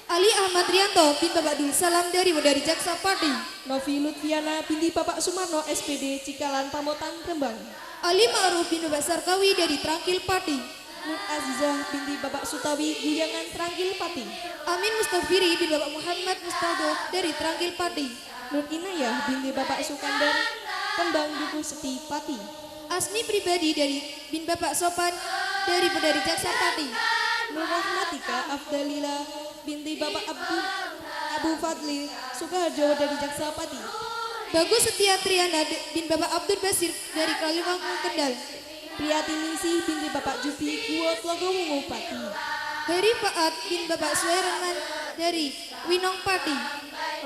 Ali Ahmad Rianto bin Bapak Dul Salam dari Jaksa Pati. Novi Lutfiana binti Bapak Sumarno SPD Cikalan Pamotan Rembang. Ali Ma'ruf bin Bapak Sarkawi dari Trangkil Pati. Nur Azizah binti Bapak Sutawi Guyangan Trangkil Pati. Amin Mustafiri bin Bapak Muhammad Mustado dari Trangkil Pati. Nur Inayah binti Bapak Sukandar Kembang Duku Seti Pati. Asmi pribadi dari bin Bapak Sopan dari Jaksa Pati. Nur Rahmatika Afdalila binti Bapak Abu Fadli Sukaharjo dari Jaksa Pati. Bagus Setia Triana bin Bapak Abdul Basir dari Kalimantan Kendal. Priyatinisi binti Bapak Jupi Kuwot Logowungu Pati. Heri Faat bin Bapak Suherman dari Winong Pati.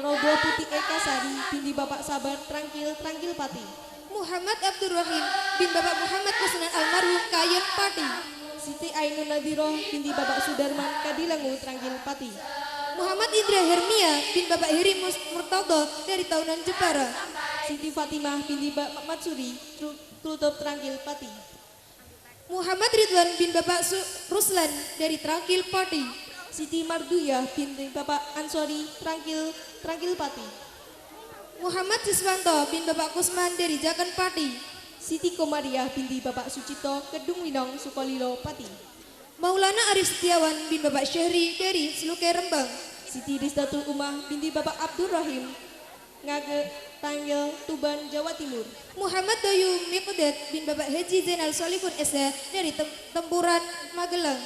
Rodo Putih Eka Sari binti Bapak Sabar Trangkil Pati. Muhammad Abdul Rahim bin Bapak Muhammad Kusnan Almarhum Kayen Pati. Siti Ainun Nadiroh binti Bapak Sudarman Kadilangu Trangkil Pati. Muhammad Indra Hermia bin Bapak Heri Murtado dari Tahunan Jepara. Siti Fatimah binti Bapak Matsuri Trutop Trangkil Pati. Muhammad Ridwan bin Bapak Ruslan dari Trangkil Pati. Siti Marduyah binti Bapak Ansori Trangkil Pati. Muhammad Siswanto bin Bapak Kusman dari Jakan Pati. Siti Komariah binti Bapak Sucipto Kedung Winong Sukolilo Pati. Maulana Arif Setiawan bin Bapak Syahri dari Seluke Rembang. Siti Rizdatul Umah binti Bapak Abdul Rahim Ngage Tanggel Tuban Jawa Timur. Muhammad Dayu Miqdad bin Bapak Haji Zainal Solihun SH dari Tempuran Magelang.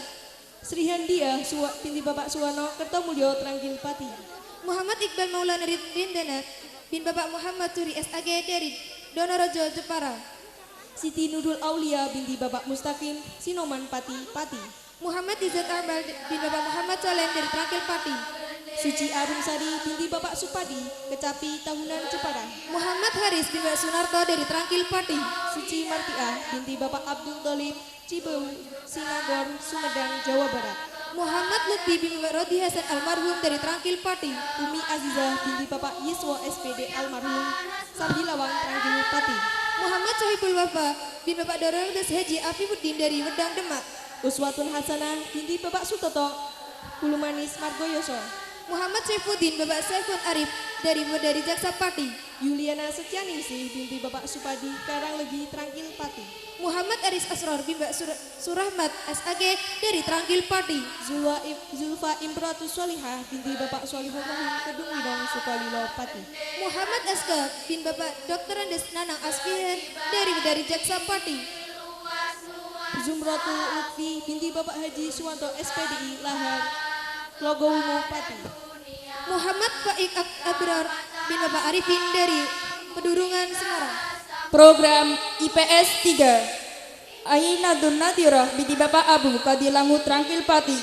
Sri Handiah binti Bapak Suwano Kertomulyo Trangkil Pati. Muhammad Iqbal Maulana Rindana bin Bapak Muhammad Turi SAG dari Donorojo Jepara. Siti Nurul Aulia binti Bapak Mustaqim Sinoman Pati. Muhammad Izzat Amal bin Bapak Muhammad Solen dari Trangkil Pati. Suci Arumsari binti Bapak Supadi Kecapi Tahunan Jepara. Muhammad Haris bin Bapak Sunarto dari Trangkil Pati. Suci Martiah binti Bapak Abdul Thalib Cibeu Sinagor Sumedang Jawa Barat. Muhammad Lutfi bin Bapak Rodi Hasan Almarhum dari Trangkil Pati. Umi Azizah binti Bapak Yiswo SPD Almarhum Sambilawang Trangkil Pati. Muhammad Sohibul Wafa bin Bapak Dorodas Haji Afifuddin dari Wedang Demak. Uswatun Hasanah binti Bapak Sutoto Bulumanis Margoyoso. Muhammad Saifuddin Bapak Saifun Arif dari Jaksa Pati. Yuliana Setyaningsih binti Bapak Supadi Karanglegi Trangkil Pati. Muhammad Aris Asror bin Bapak Surahmat SAG dari Trangkil Pati. Zulfa Imratus Solihah binti Bapak Solihun Rahim Kedung Widong Sukolilo Pati. Muhammad Aska bin Bapak Dr. Andes Nanang Asfihan dari Jaksa Pati. Zumratul Lutfi binti Bapak Haji Suwanto SPDI Lahar Logowungu Pati. Muhammad Faik Abrar bin Bapak Arifin dari Pedurungan Semarang. Program IPS 3 Ainadun Nadirah binti Bapak Abu Kadilangu Trangkil Pati.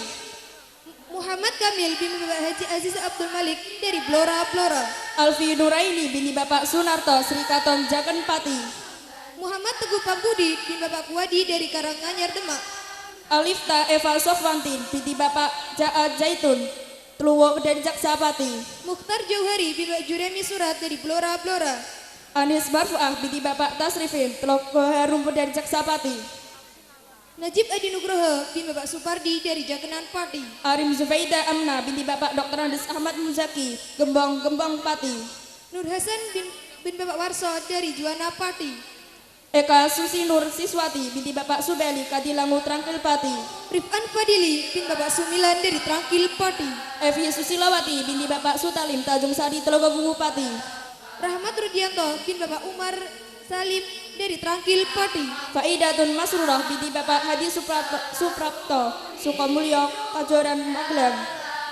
Muhammad Kamil bin Bapak Haji Aziz Abdul Malik dari Blora. Alfi Nuraini binti Bapak Sunarto Srikaton Jaken Pati. Muhammad Teguh Pambudi bin Bapak Kuwadi dari Karanganyar Demak. Alifta Eva Sofwantin binti Bapak Ja'ad Zaitun Tluwo dari Jaksa Pati. Mukhtar Jauhari bin Bapak Juremi Surat dari Blora. Anis Barfuah binti Bapak Tasrifin Tlogo Harum dari Jaksa Pati. Najib Adi Nugroho bin Bapak Supardi dari Jakenan Pati. Arim Zubaida Amna binti Bapak Dr. Andes Ahmad Muzaki Gembong Pati. Nur Hasan bin Bapak Warso dari Juwana Pati. Eka Susi Nur Siswati binti Bapak Subeli Kadilangu Trangkil Pati. Rifan Fadili bin Bapak Sumilan dari Trangkil Pati. Evi Susilawati binti Bapak Sutalim Tanjung Sari Telogowungu Pati. Rahmat Rudianto bin Bapak Umar Salim dari Trangkil Pati. Faidatun Masrurah binti Bapak Hadi Suprapto Sukomulyo Kajoran Magelang.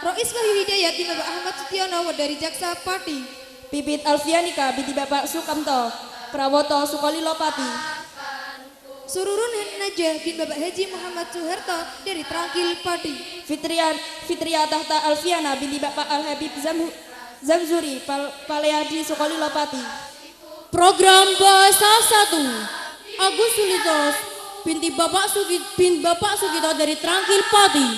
Rois Wahyu Hidayat bin Bapak Ahmad Sutiono dari Jaksa Pati. Pipit Alfianika binti Bapak Sukamto Prawoto Sukolilo Pati. Sururun Najah bin Bapak Haji Muhammad Suherto dari Trangkil Pati. Fitria Tahta Alfiana binti Bapak Al Habib Zamzuri Paleadi Sukolilo Pati. Program Bahasa 1 Agus Sulitos binti Bapak Sugito dari Trangkil Pati.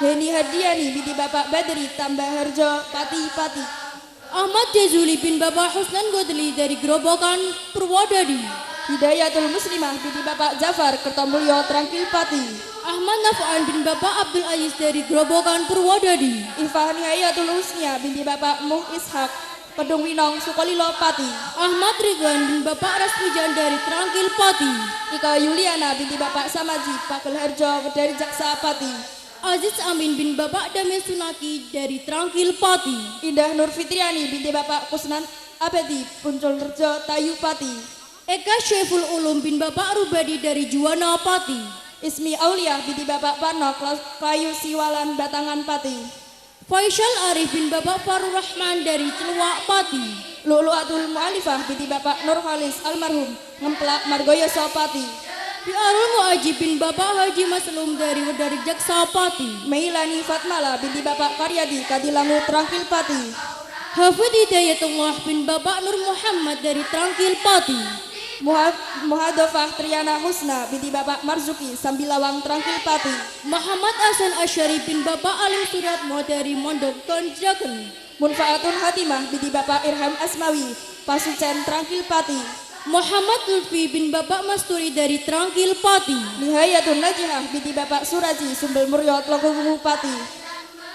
Heni Hadiani binti Bapak Badri Tambaharjo Pati. Ahmad Jazuli bin Bapak Husnan Godli dari Gerobokan Purwodadi. Hidayatul Muslimah binti Bapak Jafar Kertomulyo Trangkil Pati. Ahmad Naf'an bin Bapak Abdul Aziz dari Grobogan Purwodadi. Ifah Nihayatul Husnia binti Bapak Muh Ishak Kedung Winong Sukolilo Pati. Ahmad Ridwan bin Bapak Rasmijan dari Trangkil Pati. Ika Yuliana binti Bapak Samaji Pakul Herjo dari Jaksa Pati. Aziz Amin bin Bapak Dame Sunaki dari Trangkil Pati. Indah Nur Fitriani binti Bapak Kusnan Abedi Puncul Rejo Tayu Pati. Eka Syaiful Ulum bin Bapak Rubadi dari Juwana Pati. Ismi Aulia binti Bapak Parno Kayu Siwalan Batangan Pati. Faisal Arif bin Bapak Farur Rahman dari Celuak Pati. Lu'lu'atul Mu'alifah binti Bapak Nur Khalis Almarhum Ngemplak Margoyoso Pati. Biarul Mu'ajib bin Bapak Haji Maslum dari Wedari Jaksa Pati. Meilani Fatmala binti Bapak Karyadi Kadilangu Trangkil Pati. Hafid Hidayatullah bin Bapak Nur Muhammad dari Trangkil Pati. Muhadofah Triana Husna binti Bapak Marzuki Sambilawang Trangkil Pati. Muhammad Hasan Asyari bin Bapak Alim Suratmo dari Mondok Tonjaken. Munfaatun Hatimah binti Bapak Irham Asmawi Pasucen Trangkil Pati. Muhammad Lutfi bin Bapak Masturi dari Trangkil Pati. Nihayatun Najihah binti Bapak Suraji Sumbel Muryo Tlogogungu Pati.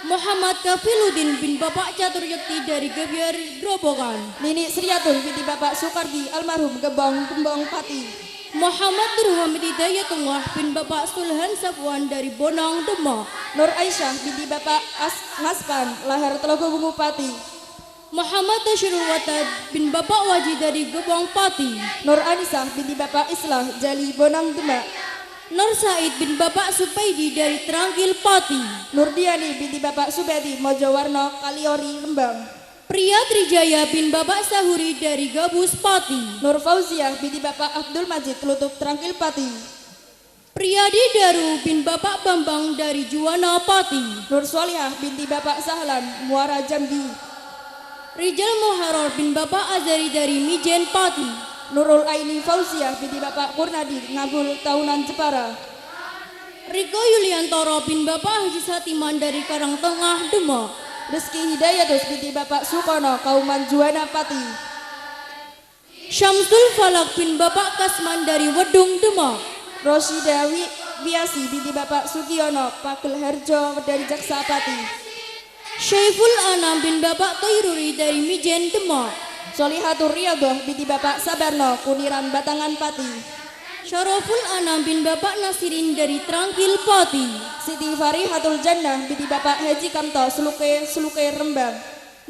Muhammad Kafiluddin bin Bapak Catur Yekti dari Gebyar Grobogan. Nini Sriyatun binti Bapak Sukardi Almarhum Gebong Kembong Pati. Muhammad Durham Hidayatullah bin Bapak Sulhan Safwan dari Bonang Demak. Nur Aisyah binti Bapak Ngaspan Lahar Tlogogungu Pati. Muhammad Tashirul Watad bin Bapak Waji dari Gebong Pati. Nur Anisah binti Bapak Islah Jali Bonang Demak. Nur Said bin Bapak Supaidi dari Trangkil Pati. Nurdiani binti Bapak Subedi Mojowarno Kaliori Lembang. Pria Trijaya bin Bapak Sahuri dari Gabus Pati. Nur Fauziah binti Bapak Abdul Majid Telutuk Trangkil Pati. Priyadi Daru bin Bapak Bambang dari Juwana Pati. Nur Solihah binti Bapak Sahlan Muara Jambi. Rijal Muharrar bin Bapak Azari dari Mijen Pati. Nurul Aini Fauziah binti Bapak Kurnadi Ngabul Tahunan Jepara. Riko Yuliantoro bin Bapak Haji Satiman dari Karangtengah Demak. Rizki Hidayatus binti Bapak Sukono Kauman Juwana Pati. Syamsul Falak bin Bapak Kasman dari Wedung Demak. Rosyida Wiasi binti Bapak Sugiono Pakul Herjo dari Jaksa Pati. Syaiful Anam bin Bapak Toiruri dari Mijen Demak. Solihatur Riyadhah binti Bapak Sabarno Kuniran Batangan Pati. Syaraful Anam bin Bapak Nasirin dari Trangkil Pati. Siti Farihatul Jannah binti Bapak Haji Kamto Suluke Rembang.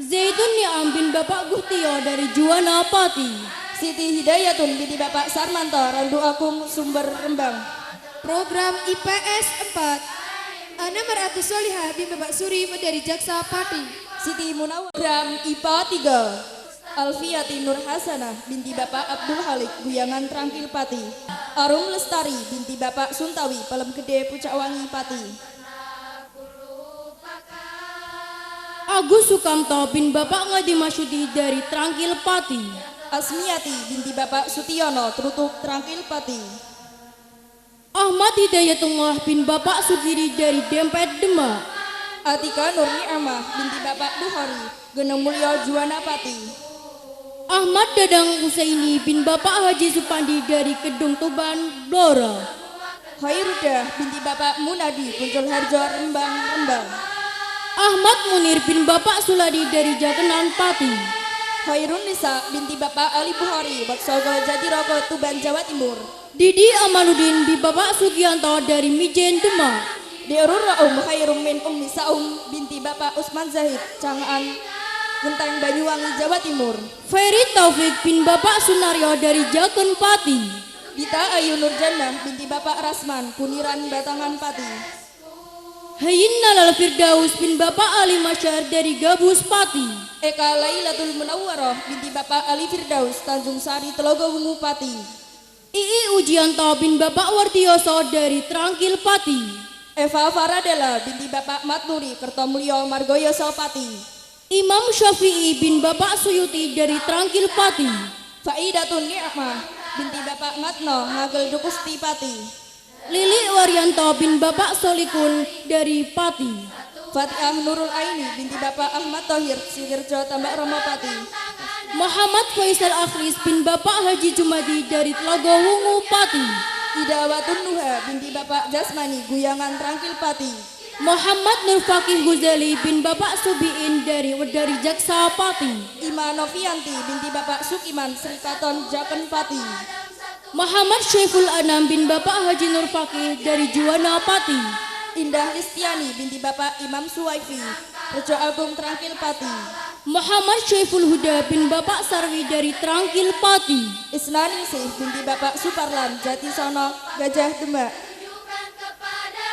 Zaitun Ni'am bin Bapak Guhtio dari Juwana Pati. Siti Hidayatun binti Bapak Sarmanto Randu Agung Sumber Rembang. Program IPS 4 Ana Maratus Solihah bin Bapak Suri dari Jaksa Pati. Siti Munawar. Program IPA 3 Alfiyati Nur Hasanah binti Bapak Abdul Halik Guyangan Trangkil Pati. Arum Lestari binti Bapak Suntawi Palem Gede Pucakwangi Pati. Agus Sukamto bin Bapak Ngadi Masyudi dari Trangkil Pati. Asmiati binti Bapak Sutiono Trutuk Trangkil Pati. Ahmad Hidayatullah bin Bapak Sugiri dari Dempet Demak. Atika Nur Ni'amah binti Bapak Bukhari Geneng Mulyo Juwana Pati. Ahmad Dadang Husaini bin Bapak Haji Supandi dari Kedung Tuban Blora. Khairudah binti Bapak Munadi Puncul Harjo Rembang. Ahmad Munir bin Bapak Suladi dari Jakenan Pati. Khairun Nisa binti Bapak Ali Bukhari Baksogo Jatirogo Tuban Jawa Timur. Didi Amanuddin bin Bapak Sugianto dari Mijen Demak. Diurur Raum Khairum min Ummi Saum binti Bapak Usman Zahid Cangaan Genteng Banyuwangi Jawa Timur. Ferry Taufik bin Bapak Sunario dari Jaken Pati. Gita Ayu Nurjannah binti Bapak Rasman Kuniran Batangan Pati. Hayin Nalal Firdaus bin Bapak Ali Masyar dari Gabus Pati. Eka Lailatul Munawwaroh binti Bapak Ali Firdaus Tanjung Sari Telogowungu Pati. Ii Ujianto bin Bapak Wardioso dari Trangkil Pati. Eva Faradela binti Bapak Matnuri Kertomulyo Margoyoso Pati. Imam Syafi'i bin Bapak Suyuti dari Trangkil Pati. Faidatun Ni'mah binti Bapak Ngatno Ngagel Dukusti Pati. Lili Waryanto bin Bapak Solikun dari Pati. Fatihah Nurul Aini binti Bapak Ahmad Thohir Sigirjo Tambak Romo Pati. Muhammad Faisal Akhlis bin Bapak Haji Jumadi dari Tlogowungu Pati. Idawatun Nuha binti Bapak Jasmani Guyangan Trangkil Pati. Muhammad Nur Fakih Ghazali bin Bapak Subiin dari Wedari Jaksa Pati. Ima Novianti binti Bapak Sukiman Srikaton Jaken Pati. Muhammad Syaiful Anam bin Bapak Haji Nur Fakih dari Juwana Pati. Indah Listiani binti Bapak Imam Suwaifi Rejo Agung Trangkil Pati. Muhammad Syaiful Huda bin Bapak Sarwi dari Trangkil Pati. Isnaningsih binti Bapak Suparlan Jatisono Gajah Demak.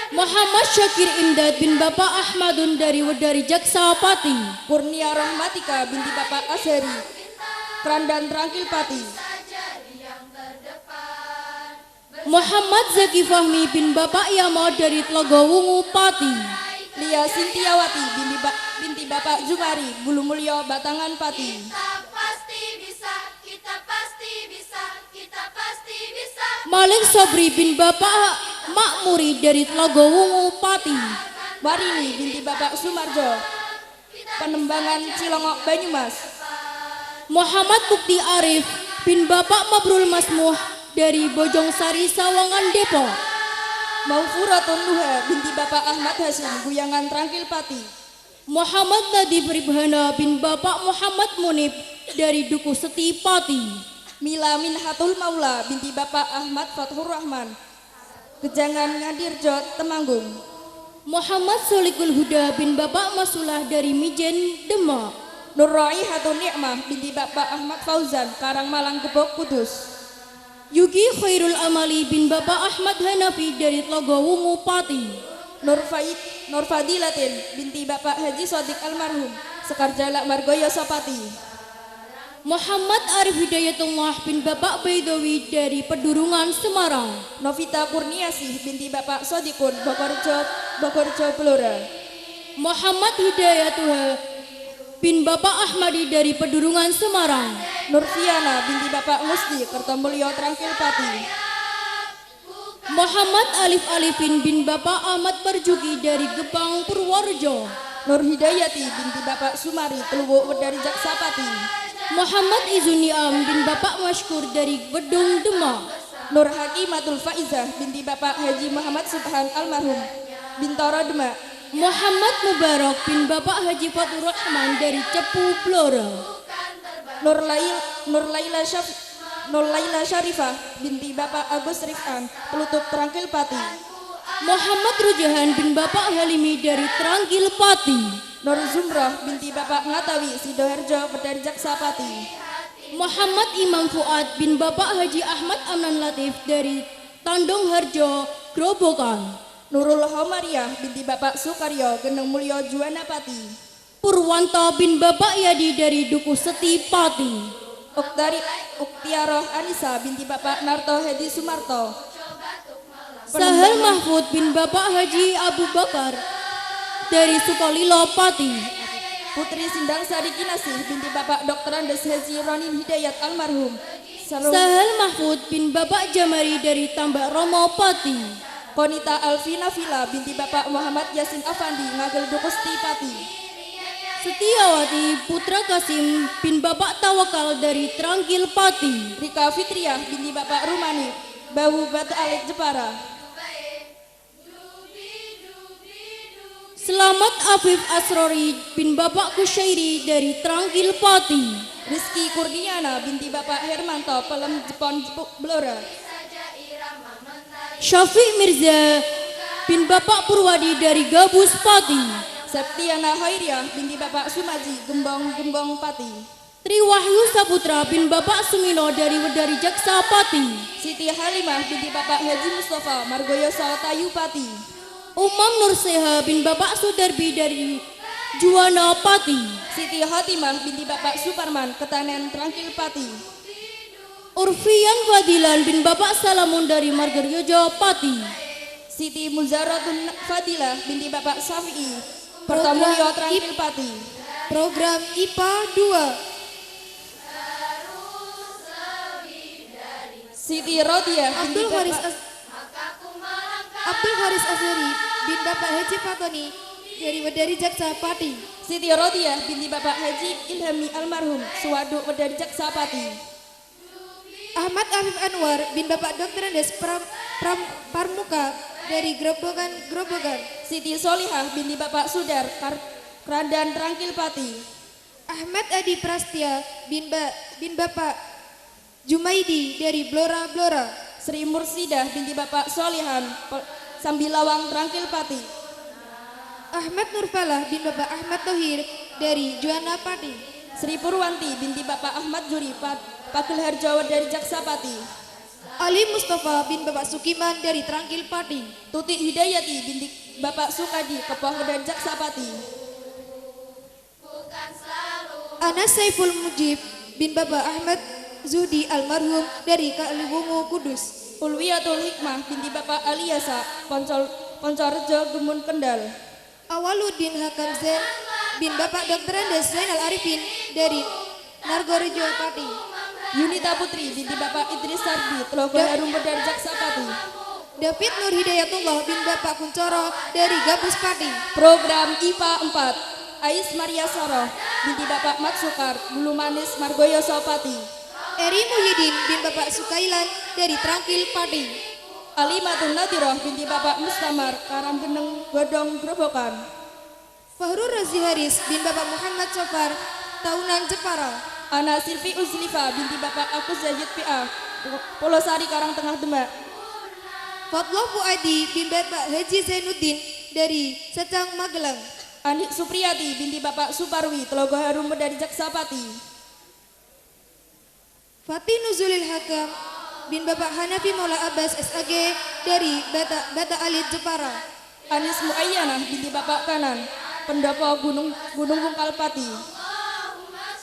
Muhammad Syakir Imdad bin Bapak Ahmadun dari Wedari Jaksa Pati. Kurnia Rahmatika binti Bapak Azhari Krandan Trangkil Pati. Muhammad Zaki Fahmi bin Bapak Yamo dari Tlogowungu Pati. Lia Sintiawati binti Bapak Jumari Bulu Mulyo Batangan Pati. Kita pasti bisa, kita pasti bisa, kita pasti bisa. Malik Sobri bin Bapak Makmuri dari Tlogowungu Pati. Warini binti Bapak Sumarjo Penembangan Cilongok Banyumas. Muhammad Bukti Arif bin Bapak Mabrul Masmuh dari Bojong Sari Sawangan Depok. Maufuratun Nuha binti Bapak Ahmad Hasim Guyangan Trangkil Pati. Muhammad Nadib Ribhana bin Bapak Muhammad Munib dari Duku Seti Pati. Mila Minhatul Maula binti Bapak Ahmad Fathur Rahman Gejangan Ngadirjo Temanggung. Muhammad Solikul Huda bin Bapak Masulah dari Mijen Demak. Nurrai Hatun Nikmah binti Bapak Ahmad Fauzan Karangmalang Gebok Kudus. Yugi Khairul Amali bin Bapak Ahmad Hanafi dari Tlogowungu Pati. Nur Fadilatin binti Bapak Haji Sodik Almarhum Sekarjala Margoyo Sopati. Muhammad Arif Hidayatullah bin Bapak Baidowi dari Pedurungan Semarang. Novita Kurniasih binti Bapak Sodikun Bogorjo Blora. Muhammad Hidayatullah bin Bapak Ahmadi dari Pedurungan Semarang. Nurfiana binti Bapak Musti Kertomulyo Trangkil Pati. Muhammad Alif Alifin bin Bapak Ahmad Barjuki dari Gebang Purworejo. Nur Hidayati binti Bapak Sumari Teluwu Wedari Jaksapati. Muhammad Izuniam bin Bapak Mashkur dari Gedung Demak. Nur Hakimatul Faizah binti Bapak Haji Muhammad Subhan Almarhum Bintoro Demak. Muhammad Mubarak bin Bapak Haji Fatur Rahman dari Cepu Blora. Nur Laila Syarifah binti Bapak Agus Rifan Pelutup Trangkil Pati. Muhammad Rujahan bin Bapak Halimi dari Trangkil Pati. Nur Zumrah binti Bapak Ngatawi Sidoarjo Wedari Jaksapati. Muhammad Imam Fuad bin Bapak Haji Ahmad Amnan Latif dari Tandong Harjo Grobogan. Nurul Homariah binti Bapak Sukaryo Geneng Mulyo Juwana Pati. Purwanto bin Bapak Yadi dari Duku Seti Pati. Uktiaroh Anissa binti Bapak Narto Hedi Sumarto. Sahal Mahfud bin Bapak Haji Abu Bakar dari Sukolilo Pati. Putri Sindang Sari Kinasih binti Bapak Dr. Andes Haji Ronin Hidayat Almarhum. Sahal Mahfud bin Bapak Jamari dari Tambak Romo Pati. Konita Alvina Vila binti Bapak Muhammad Yasin Afandi Ngagel Dukusti Pati. Setiawati Putra Kasim bin Bapak Tawakal dari Trangkil Pati. Rika Fitriah binti Bapak Rumani Bahu Batu Alik Jepara. Selamat Afif Asrori bin Bapak Kusyairi dari Trangkil Pati. Rizky Kurniana binti Bapak Hermanto Pelem Jepon Blora. Syafiq Mirza bin Bapak Purwadi dari Gabus Pati. Septiana Hairiah binti Bapak Sumaji Gembong Pati. Triwahyu Saputra bin Bapak Sumino dari Wedari Jaksa Pati. Siti Halimah binti Bapak Haji Mustafa Margoyo Tayu Pati. Umam Nurseha bin Bapak Sudarbi dari Juwana Pati. Siti Hatimah binti Bapak Suparman Ketanen Trangkil Pati. Urfian Fadilan bin Bapak Salamun dari Margaryojo Pati. Siti Muzaratun Fadilah binti Bapak Safi'i Pertomulyo Trangkil Pati. Program IPA 2. Siti Rodiah binti Abdul Haris Azhari bin Bapak Haji Fatoni dari Wedari Jaksa Pati. Siti Rodiah binti Bapak Haji Ilhami Almarhum Suwaduk Wedari Jaksa Pati. Ahmad Afif Anwar bin Bapak Dr. Andes Parmuka dari Grobogan. Siti Solihah binti Bapak Sudar Krandan Trangkil Pati. Ahmad Adi Prastia bin Bapak Jumaidi dari Blora. Sri Mursidah binti Bapak Solihan Sambilawang Trangkil Pati. Ahmad Nurfalah bin Bapak Ahmad Tohir dari Juana Pati. Sri Purwanti binti Bapak Ahmad Juri Pakil Harjo dari Jaksapati. Ali Mustafa bin Bapak Sukiman dari Trangkil Pati. Tuti Hidayati binti Bapak Sukadi Kepoh dari Jaksapati. Anas Saiful Mujib bin Bapak Ahmad Zudi almarhum dari Kaliwungu Kudus. Ulwiyatul Hikmah binti Bapak Aliasa Poncorjo Gemun Kendal. Awaluddin Hakam Zain bin Bapak Dr. Andes Zainal Arifin dari Nargorejo Pati. Yunita Putri binti Bapak Idris Sardi Telogo Harum dari Jaksapati. David Nur Hidayatullah bin Bapak Kuncoro dari Gabus Pati. Program IPA 4 Ais Maria Saro binti Bapak Mat Sukar Bulu Manis Margoyo Sopati. Eri Muhyiddin bin Bapak Sukailan dari Trangkil Pati. Alimatun Nadiroh binti Bapak Mustamar Karanggeneng Godong Grobogan. Fahrur Razi Haris bin Bapak Muhammad Sofar Taunan Jepara. Ana Silvi Uzlifa binti Bapak Agus Zajid PA Polosari Karangtengah Demak. Fatwa Fuadi bin Bapak Haji Zainuddin dari Secang Magelang. Anik Supriyati binti Bapak Suparwi Telogo Harum dari Jaksapati. Fatih Nuzulil Hakam bin Bapak Hanafi Maula Abbas SAG dari Bata Alit Jepara. Anis Muayyanah binti Bapak Kanan Pendopo Gunung Bungkal Pati.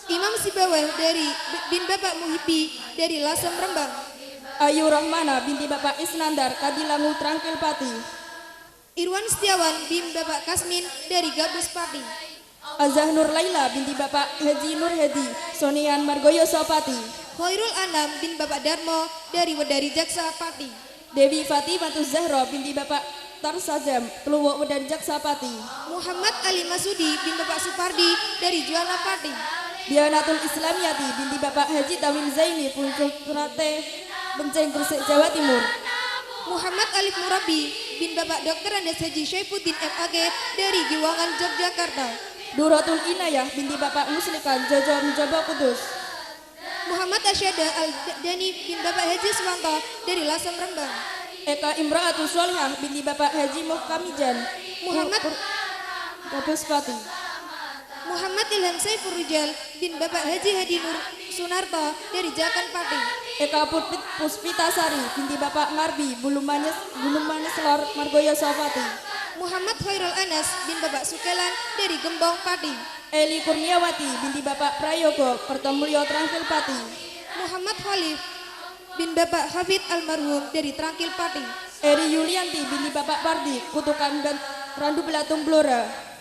Imam Sibawah dari bin Bapak Muhibi dari Lasem Rembang. Ayu Rohmana binti Bapak Isnandar Kadilangu Trangkil Pati. Irwan Setiawan bin Bapak Kasmin dari Gabus Pati. Azah Nur Laila binti Bapak Haji Nur Hedi Sonian Margoyo Sopati. Khairul Anam bin Bapak Darmo dari Wedari Jaksa Pati. Dewi Fatimatu Zahra binti Bapak Tarsajam Keluwok Wedari Jaksapati. Muhammad Ali Masudi bin Bapak Supardi dari Juana Pati. Dianatul Islamiyati binti Bapak Haji Tawin Zaini Puncuk Trate Benceng Gresik Jawa Timur. Muhammad Alif Murabi bin Bapak Dr. Andes Haji Syaifuddin MAG dari Giwangan Yogyakarta. Duratul Inayah binti Bapak Muslikan Jojo Mencoba Kudus. Muhammad Asyada Al-Dani bin Bapak Haji Suwanto dari Lasem Rembang. Eka Imra'atul Solihah binti Bapak Haji Muhkamijan Gabus Pati. Muhammad Ilham Saifur Rijal bin Bapak Haji Hadi Nur Sunarto dari Jakan Pati. Eka Puspitasari binti Bapak Ngarbi Bulu Manis Lor Margoyo Sopati. Muhammad Khairul Anas bin Bapak Sukelan dari Gembong Pati. Eli Kurniawati binti Bapak Prayogo Kertomulyo Trangkil Pati. Muhammad Khalif bin Bapak Hafid Almarhum dari Trangkil Pati. Eri Yulianti binti Bapak Pardi Kutukan dan Randu Belatung Blora.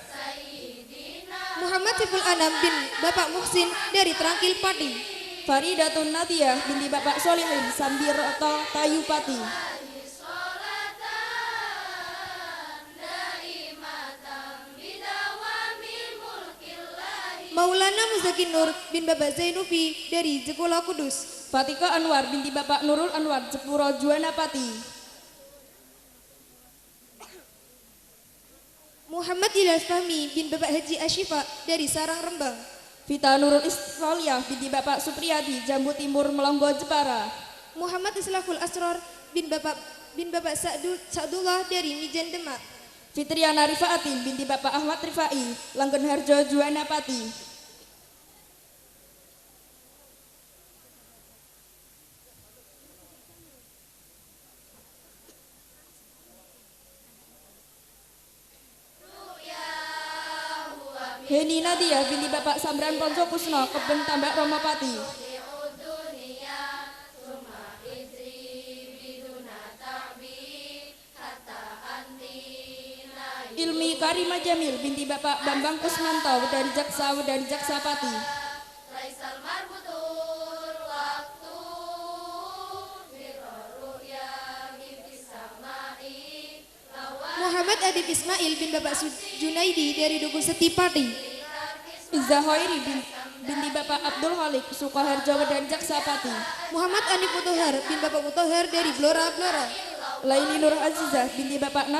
Muhammad Siful Anam bin Bapak Muhsin dari Trangkil Pati. Faridatun Nadia binti Bapak Solihin Sambiroto Tayu Pati. Maulana Muzaki Nur bin Bapak Zainufi dari Jekula Kudus. Fatika Anwar binti Bapak Nurul Anwar Jepuro Juana Pati. Muhammad Ilyas Fahmi bin Bapak Haji Ashifa dari Sarang Rembang. Vita Nurul Isfaliyah binti Bapak Supriyadi Jambu Timur Melonggo Jepara. Muhammad Islahul Asror bin Bapak Sa'dullah dari Mijan Demak. Fitriana Rifaatin binti Bapak Ahmad Rifai Langgen Harjo Juana Pati. Heni Nadia binti Bapak Samran Ponco Kusno Keben Tambak Romopati. Ilmi Karima Jamil binti Bapak Bambang Kusmanto dari Jaksapati. Muhammad Adib Ismail bin Bapak Junaidi dari Duku Setipati. Iza Hoiri binti Bapak Abdul Halik Sukoharjo dan Jaksapati. Muhammad Anif Mutohar bin Bapak Mutohar dari Blora Blora. Laili Nur Azizah binti Bapak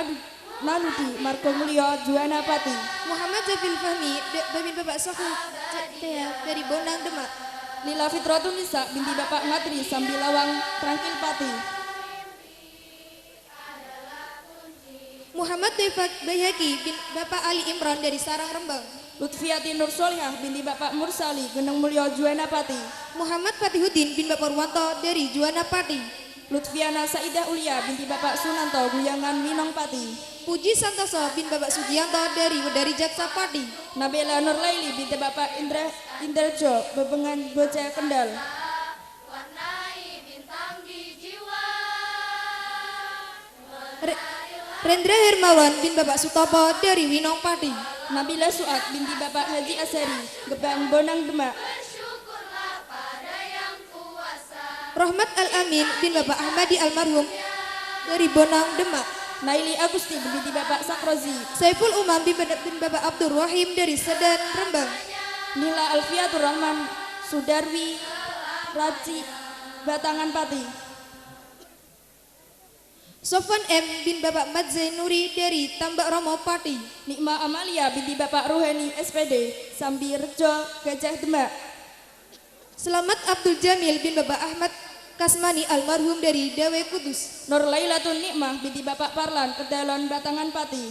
Naludi Margomulyo Juwanapati. Muhammad Jafil Fahmi bin Bapak Sohu dari Bonang Demak. Lila Fitrotun Nisa binti Bapak Ngatri Sambilawang Trangkilpati. Muhammad Defak Bayhaki bin Bapak Ali Imran dari Sarang Rembang. Lutfiati Nur Solihah binti Bapak Mursali Geneng Mulyo Juwanapati. Muhammad Fatihudin bin Bapak Purwanto dari Juwanapati. Lutfiana Saidah Ulia binti Bapak Sunanto Guyangan Minongpati. Puji Santoso bin Bapak Sugianto dari Jaksapati. Nabila Nurlaili binti Bapak Indrajo Bebengan Bocah Kendal. Warnai bintang di jiwa. Rendra Hermawan bin Bapak Sutopo dari Winongpati. Nabila Suat binti Bapak Haji Asari Gebang Bonang Demak. Bersyukurlah pada yang kuasa. Rahmat Al-Amin bin Bapak Ahmadi Almarhum dari Bonang Demak. Naili Agusti binti Bapak Sakrozi. Saiful Umam bin Bapak Abdul Wahim dari Sedan Rembang. Nila Alfiatur Rahman Sudarwi Raci Batangan Pati. Sofwan M bin Bapak Madzainuri dari Tambak Romo Pati. Nikma Amalia binti Bapak Ruheni SPD Sambirjo Gajah Demak. Selamat Abdul Jamil bin Bapak Ahmad Kasmani Almarhum dari Dawe Kudus. Nur Lailatun Nikmah binti Bapak Parlan Kedalon Batangan Pati.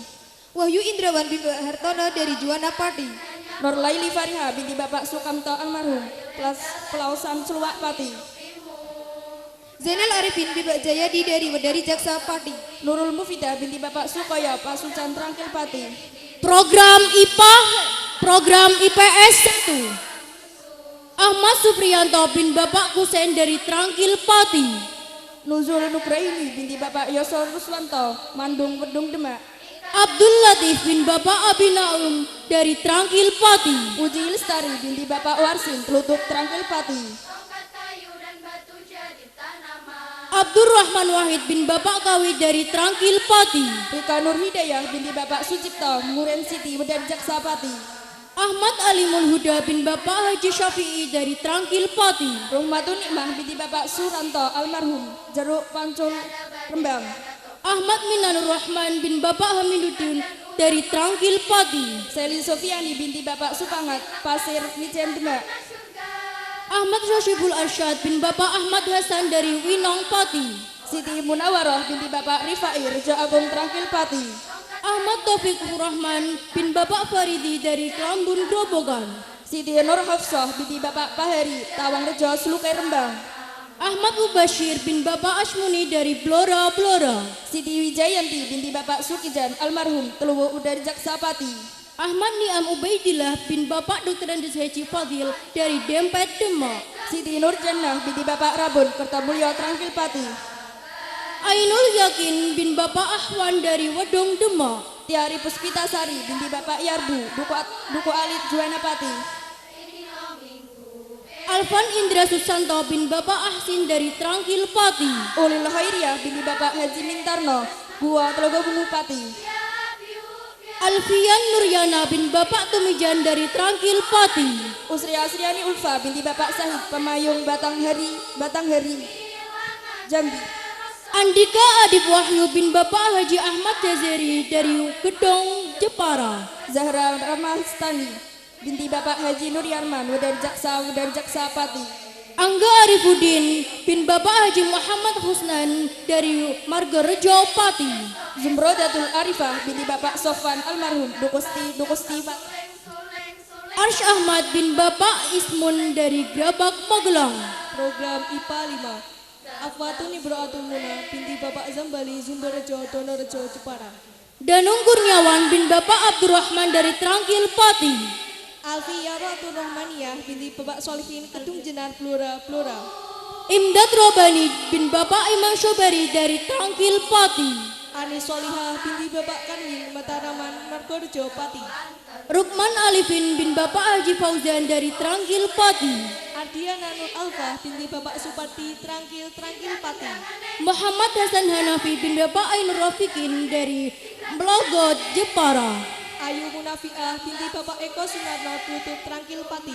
Wahyu Indrawan bin Bapak Hartono dari Juwana Pati. Nur Laili Fariha binti Bapak Sukamto Almarhum Pelausan Celuak Pati. Zainal Arifin bin Bapak Jayadi dari Jaksa Pati. Nurul Mufidah binti Bapak Sukoyo Pasucan Trangkil Pati. Program IPS 1. Ahmad Supriyanto bin Bapak Kusen dari Trangkil Pati. Nuzul Nugraini binti Bapak Yosor Ruswanto Mandung Wedung Demak. Abdul Latif bin Bapak Abinaum dari Trangkil Pati. Puji Lestari binti Bapak Warsin Telutuk Trangkil Pati. Tongkat kayu dan batu jadi tanaman. Abdurrahman Wahid bin Bapak Kawi dari Trangkil Pati. Rika Nur Hidayah binti Bapak Sucipto Muren Siti Wedan Jaksapati. Ahmad Alimul Huda bin Bapak Haji Syafi'i dari Trangkil Pati. Ruhmatun Nikmah binti Bapak Suranto Almarhum Jeruk Pancul Rembang. Ahmad Minanur Rahman bin Bapak Hamiduddin dari Trangkil Pati. Seli Sofiani binti Bapak Supangat Pasir Mijen Demak. Ahmad Syashibul Arsyad bin Bapak Ahmad Hasan dari Winong Pati. Siti Munawaroh binti Bapak Rifai Rejo Agung Trangkil Pati. Ahmad Taufik Rahman bin Bapak Faridi dari Klambun Grobogan. Siti Nur Hafsah binti Bapak Pahari Tawang Rejo Slukai Rembang. Ahmad Mubashir bin Bapak Ashmuni dari Blora Blora. Siti Wijayanti binti Bapak Sukijan Almarhum Teluwu Udari Jaksapati. Ahmad Niam Ubaidillah bin Bapak Dr. Andes Haji Fadil dari Dempet Demak. Siti Nur Jannah binti Bapak Rabun Kertamulyo Trangkil Pati. Ainul Yakin bin Bapak Ahwan dari Wedong Demak. Tiari Puspita Sari binti Bapak Yarbu Duku Alit Juwanapati. Alvan Indra Susanto bin Bapak Ahsin dari Trangkil Pati. Ulil Khairiyah binti Bapak Haji Mintarno Gua Telogo Bungu Pati. Alfian Nuryana bin Bapak Tumijan dari Trangkil Pati. Usri Asriani Ulfa binti Bapak Sahid Pemayung Batanghari Jambi. Andika Adib Wahyu bin Bapak Haji Ahmad Jazeri dari Gedong Jepara. Zahra Ramastani binti Bapak Haji Nur Yarman Wedar Jaksa Pati. Angga Arifuddin bin Bapak Haji Muhammad Husnan dari Margorejo Pati. Zumrodatul Arifah binti Bapak Sofwan Almarhum Dukusti Pati. Arsh Ahmad bin Bapak Ismun dari Grabak Magelang. Program IPA 5. Afwatun Ibraatul Muna binti Bapak Zambali Zumberjo Donorejo Jepara. Danung Kurniawan bin Bapak Abdurrahman dari Trangkil Pati. Alfi Yaratul Rahmaniyah binti Bapak Solihin Kedung Jenar Blora Blora. Imdad Robani bin Bapak Imam Syobari dari Trangkil Pati. Anis Solihah binti Bapak Kanwin Mataraman Margorejo Pati. Rukman Alifin bin Bapak Haji Fauzan dari Trangkil Pati. Ardiana Nur Alfa binti Bapak Supati Trangkil Pati. Muhammad Hasan Hanafi bin Bapak Ainur Rafikin dari Melogot Jepara. Ayu Munafiah binti Bapak Eko Sunarno tutup Trangkil Pati.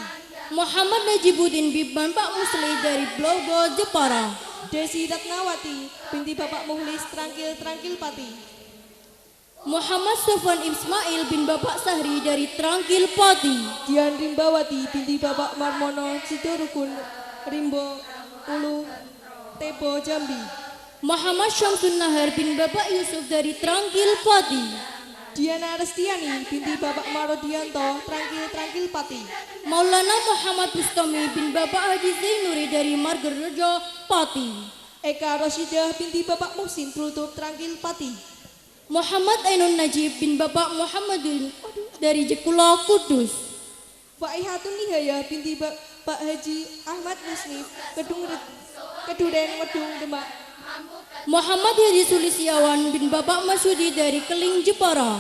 Muhammad Najibuddin bin Bapak Musli dari Blogo Jepara. Desi Ratnawati binti Bapak Muhlis Trangkil Pati. Muhammad Sofwan Ismail bin Bapak Sahri dari Trangkil Pati. Dian Rimbawati binti Bapak Marmono Sidorukun Rimbo Ulu Tebo Jambi. Muhammad Syamsun Nahar bin Bapak Yusuf dari Trangkil Pati. Diana Restiani binti Bapak Marodianto Trangkil Pati. Maulana Muhammad Bustami bin Bapak Haji Zainuri dari Margorejo Pati. Eka Rosyidah binti Bapak Muhsin tutup Trangkil Pati. Muhammad Ainun Najib bin Bapak Muhammadin dari Jekula Kudus. Faihatun Nihaya binti Bapak Haji Ahmad Musnif Keduren Wedung Demak. Muhammad Haji Sulistiawan bin Bapak Masudi dari Keling Jepara.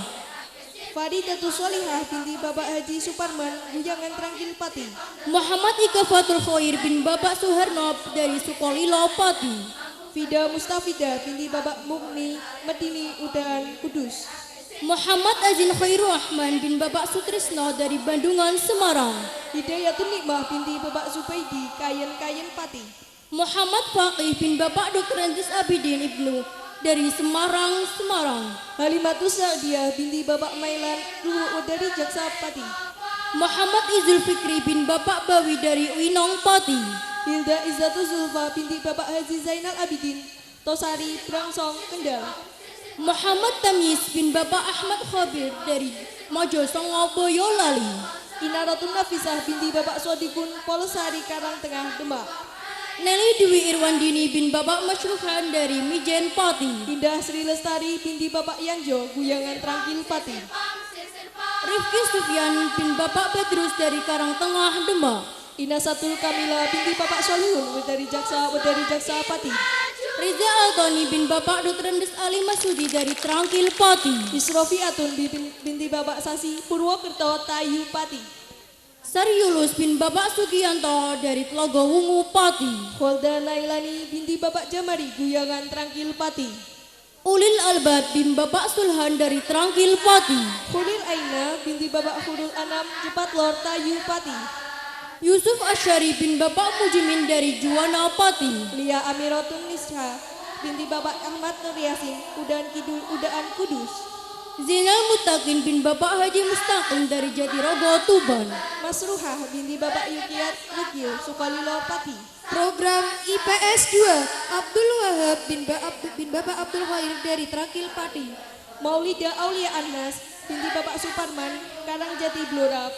Faridatus Solihah binti Bapak Haji Suparman Gujangan Trangkil Pati. Muhammad Ika Fatul Khoir bin Bapak Suharno dari Sukolilo Pati. Fida Mustafida binti Bapak Mukni Medini Udaan Kudus. Muhammad Azin Khairul Rahman bin Bapak Sutrisno dari Bandungan Semarang. Hidayatul Nikmah binti Bapak Zubaidi Kayen Pati. Muhammad Faqih bin Bapak Dr. Anjis Abidin Ibnu dari Semarang. Halimatus Sa'diyah binti Bapak Mailan Luwu dari Jaksa Pati. Muhammad Izul Fikri bin Bapak Bawi dari Winong Pati. Hilda Izzatul Zulfa binti Bapak Haji Zainal Abidin Tosari Brangsong Kendal. Muhammad Tamyiz bin Bapak Ahmad Khabir dari Mojo Songo Boyolali. Inaratun Nafisah binti Bapak Sodikun Polosari Karangtengah Demak. Nelly Dwi Irwandini bin Bapak Masyruhan dari Mijen Pati. Indah Sri Lestari binti Bapak Yanjo Guyangan Trangkil Pati. Rifki Sufyan bin Bapak Bedrus dari Karangtengah Demak. Inasatul Kamila binti Bapak Solihun dari Jaksa Pati. Riza Altoni bin Bapak Dr. Andes Ali Masudi dari Trangkil Pati. Isrofi Atun binti Bapak Sasi Purwokerto Tayu Pati. Sariulus bin Bapak Sugianto dari Tlogo Wungu Pati. Holda Nailani binti Bapak Jamari Guyangan Trangkil Pati. Ulil Albab bin Bapak Sulhan dari Trangkil Pati. Khulil Aina binti Bapak Khurul Anam Jepat Lor Tayu Pati. Yusuf Asyari bin Bapak Mujimin dari Juwana Pati. Lia Amiratun Nisha binti Bapak Ahmad Nur Yasin Udaan Kudus. Zainal Mutakin bin Bapak Haji Mustaqim dari Jatirogo Tuban. Masruhah binti Bapak Yukiat Rukil Sukolilo Pati. Program IPS 2 Abdul Wahab bin Bapak Abdul Khair dari Trangkil Pati. Maulida Aulia Anas binti Bapak Suparman Karangjati Blora.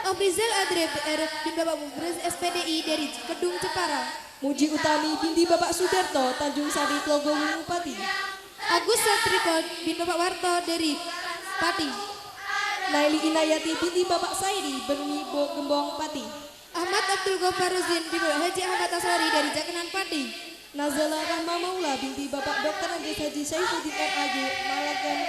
Afrizal Adre BR bin Bapak Mubraz SPDI dari Kedung Jepara. Muji Utami binti Bapak Sudarto Tanjung Sari Tlogo Wungu Pati. Agus Satrikon bin Bapak Warto dari Pati. Naili Inayati binti Bapak Sairi Bermi Gembong Pati. Ahmad Abdul Ghaffar Ruzin bin Bapak Haji Ahmad Aswari dari Jakenan Pati. Nazala Rahma Maula binti Bapak Dr. Andes Haji Saifuddin MAG Malagan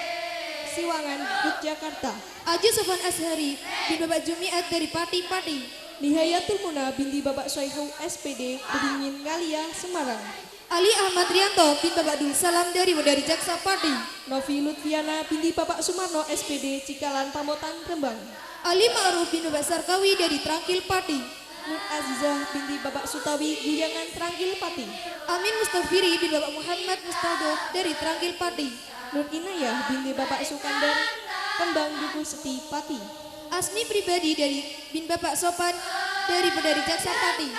Siwangan Yogyakarta. Aji Sofan Ashari bin Bapak Jumiat dari Pati. Nihayatul Muna binti Bapak Soihu SPD Bedingin Ngalia Semarang. Ali Ahmad Rianto bin Bapak Dul Salam dari Jaksa Pati. Novi Lutfiana binti Bapak Sumarno SPD Cikalan Pamotan Rembang. Ali Ma'ruf bin Bapak Sarkawi dari Trangkil Pati. Nur Azizah binti Bapak Sutawi Guyangan Trangkil Pati. Amin Mustafiri bin Bapak Muhammad Mustado dari Trangkil Pati. Nur Inayah binti Bapak Sukandar Kembang Duku Seti Pati. Asmi pribadi dari bin Bapak Sopan dari Jaksa Pati.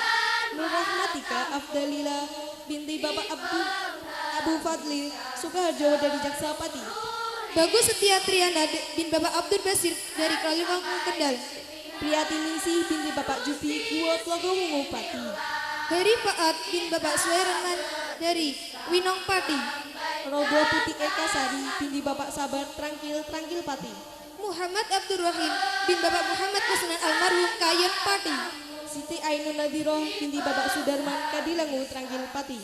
Nur Rahmatika Afdalila binti Bapak Abu Fadli Sukoharjo dari Jaksa Pati. Bagus Setia Triana bin Bapak Abdul Basir dari Kaliwangung Kendal. Priatiningsih binti Bapak Jupi Guo Tlogo Wungu Pati. Heri Faat bin Bapak Suherman dari Winong Pati. Rodo Putih Eka Sari binti Bapak Sabar Trangkil Pati. Muhammad Abdul Rahim bin Bapak Muhammad Kusnan Almarhum Kayen Pati. Siti Ainun Nadiroh binti Bapak Sudarman Kadilangu Trangkil Pati.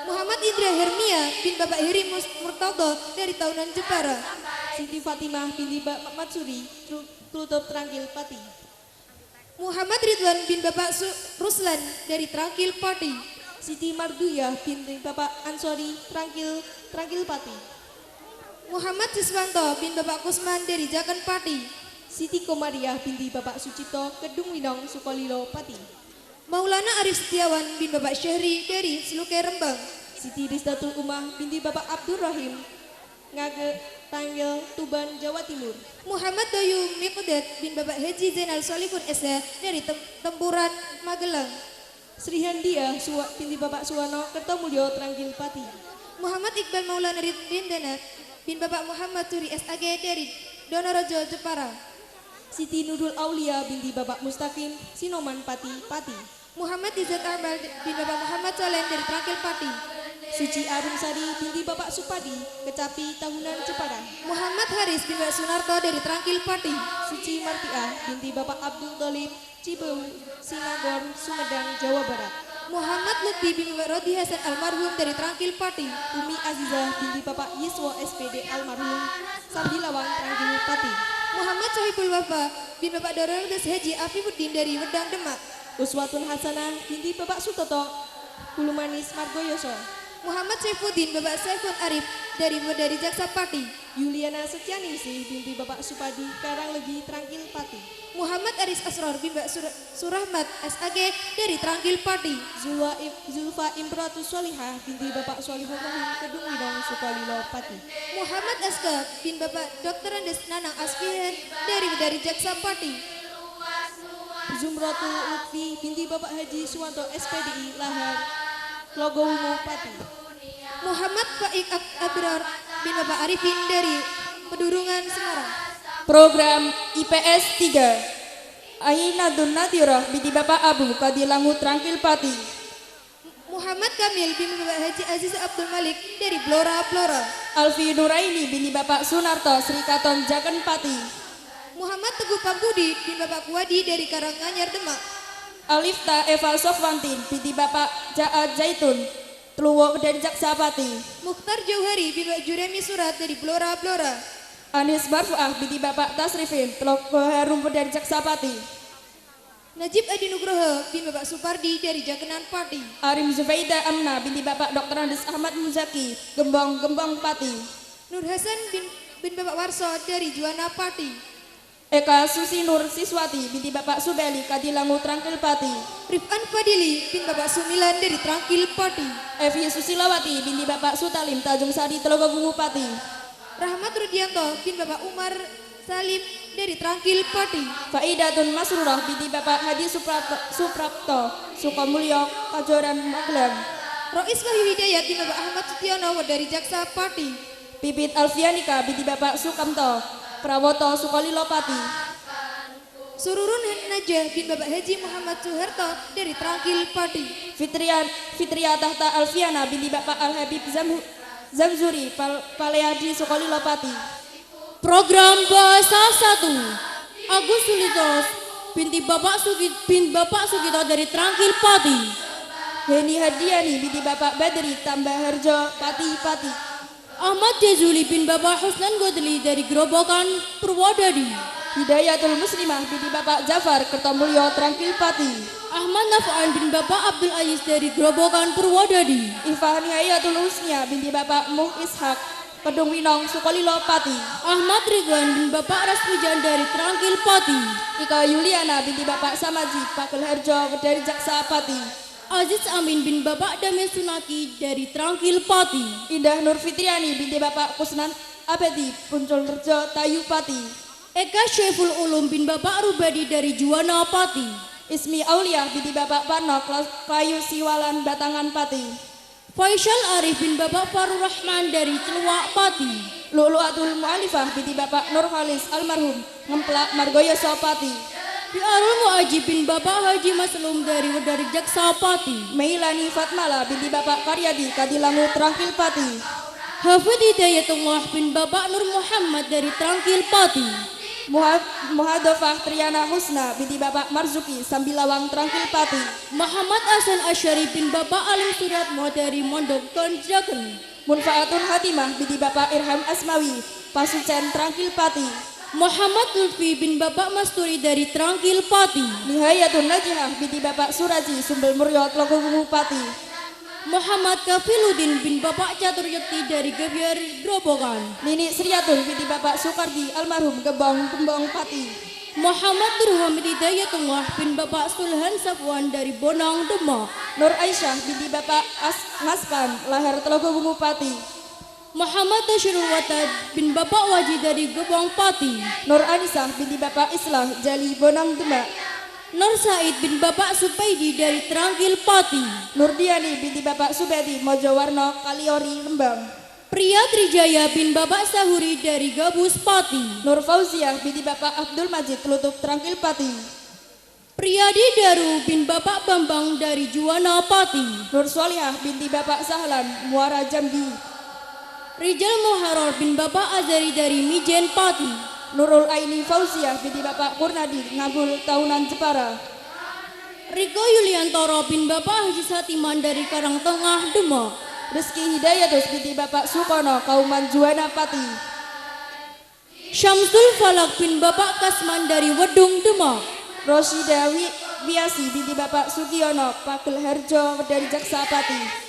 Muhammad Indra Hermia bin Bapak Heri Murtado dari Tahunan Jepara. Siti Fatimah binti Bapak Matsuri Tutup Trangkil Pati. Muhammad Ridwan bin Bapak Ruslan dari Trangkil Pati. Siti Marduyah binti Bapak Ansori Trangkil Pati. Muhammad Siswanto bin Bapak Kusman dari Jakan Pati. Siti Komariah binti Bapak Sucipto Kedung Winong Sukolilo Pati. Maulana Arif Setiawan bin Bapak Syahri dari Seluke Rembang. Siti Rizdatul Umah binti Bapak Abdur Rahim Ngage Tanggil Tuban Jawa Timur. Muhammad Bayu Miqdad bin Bapak Haji Zainal Solihun SH dari Tempuran Magelang. Sri Handia binti Bapak Suwano Kertomulyo Tranggil Pati. Muhammad Iqbal Maulana Rindana bin Bapak Muhammad Turi SAG dari Donorojo Jepara. Siti Nurul Aulia binti Bapak Mustaqim Sinoman Pati Pati. Muhammad Izzat Amal bin Bapak Muhammad Solen dari Trangkil Pati. Suci Arum Sari binti Bapak Supadi Kecapi Tahunan Jepara. Muhammad Haris bin Bapak Sunarto dari Trangkil Pati. Suci Martiah binti Bapak Abdul Tolib Cibeu Sinagor Sumedang Jawa Barat. Muhammad Lutfi bin Bapak Rodi Hasan almarhum dari Trangkil Pati. Umi Azizah binti Bapak Yiswo SPD almarhum Sambilawang Tranggil Pati. Muhammad Sohibul Wafa bin Bapak Dorodes Haji Afifuddin dari Wedang Demak. Uswatun Hasanah binti Bapak Sutoto Bulu Manis Margoyoso. Muhammad Saifuddin Bapak Saiful Arif dari Jaksa Pati. Yuliana Setianingsih binti Bapak Supadi Karanglegi Tranggil Pati. Muhammad Aris Asror bin Bapak Surahmat SAG dari Trangkil Pati. Zulfa Imratus Solihah binti Bapak Solihun Rahim Kedung Widong Sukolilo Pati. Muhammad Aska bin Bapak Dr. Andes Nanang Asfihan dari Jaksa Pati. Zumratul Lutfi binti Bapak Haji Suwanto SPDI Lahar Logohumo Pati. Muhammad Faik Abrar bin Bapak Arifin dari Pedurungan Semarang. Program IPS 3 Ainadun Nadiroh binti Bapak Abu Kadilangu Trangkil Pati. Muhammad Kamil bin Bapak Haji Aziz Abdul Malik dari Blora Blora. Alfi Nuraini binti Bapak Sunarto Sri Katon Jakan Pati. Muhammad Teguh Pambudi bin Bapak Kuwadi dari Karanganyar Demak. Alifta Eva Sofwantin binti Bapak Jaat Zaitun Tluwo dari Jaksa Pati. Mukhtar Jauhari bin Bapak Juremi Surat dari Blora Blora. Anis Barfuah binti Bapak Tasrifin Teloko Harum dari Jaksa Pati. Najib Adi Nugroho bin Bapak Supardi dari Jakenan Pati. Arim Zubaida Amna binti Bapak Dr. Andes Ahmad Muzaki Gembong Pati. Nur Hasan bin Bapak Warso dari Juwana Pati. Eka Susi Nur Siswati binti Bapak Subeli Kadilangu Trangkil Pati. Rifan Fadili bin Bapak Sumilan dari Trangkil Pati. Evi Susilawati binti Bapak Sutalim Tanjung Sari Telogogungu Pati. Rahmat Rudianto bin Bapak Umar Salim dari Trangkil Pati. Faidatun Masrurah binti Bapak Hadi Suprapto Sukamulyo Kajoran Magelang. Rois Wahyu Hidayat bin Bapak Ahmad Sutiono dari Jaksa Pati. Pipit Alfianika binti Bapak Sukamto Prawoto Sukolilo Pati. Sururun Najah bin Bapak Haji Muhammad Suherto dari Trangkil Pati. Fitria Tahta Alfiana binti Bapak Al-Habib Zamzuri Paleadi Sukolilo Pati. Program Bahasa 1 Agus Sulitos binti Bapak Sugito dari Trangkil Pati. Heni Hadiani binti Bapak Badri Tambah Harjo Pati. Ahmad Jazuli bin Bapak Husnan Godli dari Grobogan Purwodadi. Hidayatul Muslimah binti Bapak Jafar Kertomulyo Trangkil Pati. Ahmad Nafaan bin Bapak Abdul Aziz dari Grobogan Purwodadi. Ifah Nihayatul Husnia binti Bapak Muh Ishak Kedung Winong Sukolilo Pati. Ahmad Ridwan bin Bapak Raspujan dari Trangkil Pati. Ika Yuliana binti Bapak Samaji Pakil Harjo dari Jaksa Pati. Aziz Amin bin Bapak Damai Sunaki dari Trangkil Pati. Indah Nur Fitriani binti Bapak Kusnan Abedi Puncul Rejo Tayu Pati. Eka Syaiful Ulum bin Bapak Rubadi dari Juwana Pati. Ismi Aulia binti Bapak Parno Klayu Siwalan Batangan Pati. Faisal Arif bin Bapak Farur Rahman dari Celuak Pati. Lu'lu'atul Mu'alifah binti Bapak Nur Khalis almarhum Ngemplak Margoyoso Pati. Biarul Mu'ajib bin Bapak Haji Maslum dari Jaksa Pati. Meilani Fatmala binti Bapak Karyadi Kadilangu Trangkil Pati. Hafid Hidayatullah bin Bapak Nur Muhammad dari Trangkil Pati. Muhadofah Triana Husna binti Bapak Marzuki Sambilawang Trangkil Pati. Muhammad Hasan Asyari bin Bapak Alim Suratmo dari Mondok Tonjaken. Munfaatun Hatimah binti Bapak Irham Asmawi Pasucen Trangkil Pati. Muhammad Lutfi bin Bapak Masturi dari Trangkil Pati. Nihayatun Najihah binti Bapak Suraji Sumbel Muryo Tlogogungu Pati. Muhammad Kafiluddin bin Bapak Catur Yekti dari Gebiar Grobogan. Nini Sriatul binti Bapak Sukardi almarhum Gebang Kembang Pati. Muhammad Nurhamid Hidayatullah bin Bapak Sulhan Safwan dari Bonang Demak. Nur Aisyah binti Bapak Haskan lahir Telogo Bungu Pati. Muhammad Tashirul Watad bin Bapak Wajid dari Gebang Pati. Nur Anisah binti Bapak Islah Jali Bonang Demak. Nur Said bin Bapak Supaidi dari Trangkil Pati. Nur Diani binti Bapak Subedi Mojowarno Kaliori Rembang. Pria Trijaya bin Bapak Sahuri dari Gabus Pati. Nur Fauziah binti Bapak Abdul Majid Telutup Trangkil Pati. Priyadi Daru bin Bapak Bambang dari Juwana Pati. Nur Solihah binti Bapak Sahlan Muara Jambi. Rijal Muharrar bin Bapak Azari dari Mijen Pati. Nurul Aini Fauziah binti Bapak Kurnadi Ngabul Tahunan Jepara. Riko Yuliantoro bin Bapak Haji Satiman dari Karangtengah Demak. Rizki Hidayatus binti Bapak Sukono Kauman Juwana Pati. Syamsul Falak bin Bapak Kasman dari Wedung Demak. Roshida Biasi binti Bapak Sugiono Pakul Herjo dari Jaksa Pati.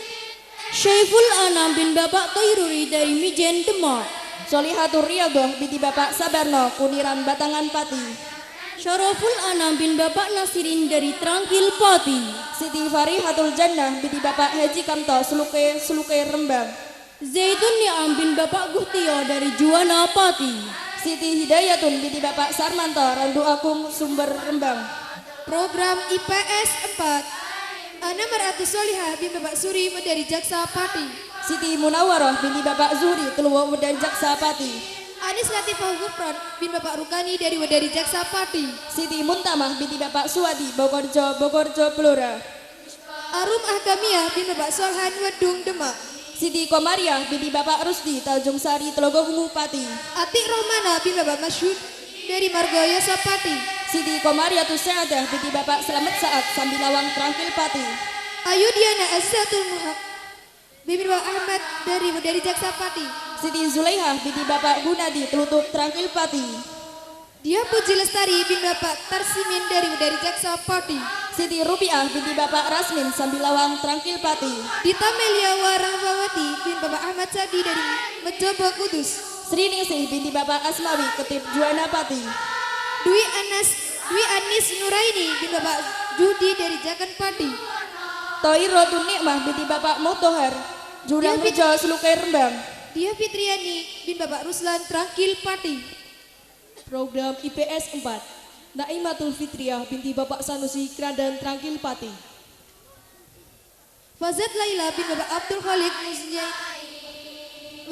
Syaiful Anam bin Bapak Toiruri dari Mijen Demak. Solihatur Riyadhah binti Bapak Sabarno Kuniran Batangan Pati. Syaraful Anam bin Bapak Nasirin dari Trangkil Pati. Siti Farihatul Jannah binti Bapak Haji Kamto Suluke Rembang. Zaitun Niam bin Bapak Guhtio dari Juwana Pati. Siti Hidayatun binti Bapak Sarmanto Randu Agung Sumber Rembang. Program IPS 4. Ana Maratus Solihah bin Bapak Suri dari Jaksa Pati. Siti Munawaroh binti Bapak Zuhri Teluwo Wedari Jaksa Pati. Anis Latifah Gufron bin Bapak Rukani dari Wedari Jaksa Pati. Siti Muntamah binti Bapak Suwadi Bogorjo Blora. Arum Ahkamiyah bin Bapak Solhan Wedung Demak. Siti Komariah binti Bapak Rusdi Tanjung Sari Telogo Bungu Pati. Atik Rohmana bin Bapak Masyud dari Margoyo Sapati. Siti Komariatus Sa'adah binti Bapak Selamat Saat Sambilawang Trangkil Pati. Ayu Diana Azatul Muhak bin Bapak Ahmad dari Jaksa Pati. Siti Zulaihah binti Bapak Gunadi Telutup Trangkil Pati. Dia Puji Lestari bin Bapak Tarsimin dari Jaksa Pati. Siti Rupiah binti Bapak Rasmin Sambilawang Trangkil Pati. Dita Melia Warahmawati bin Bapak Ahmad Sadi dari Mejobo Kudus. Sri Ningsih binti Bapak Asmawi Ketip Juwana Pati. Dwi Anis Nuraini bin Bapak Judi dari Jakan Pati. Toirotun Nikmah binti Bapak Motohar Jurang Rejo Sulukai Rembang. Dia Fitriani bin Bapak Ruslan Trangkil Pati. Program IPS 4. Naimatul Fitriah binti Bapak Sanusi Kradan Trangkil Pati. Fazat Laila bin Bapak Abdul Khalik Musjai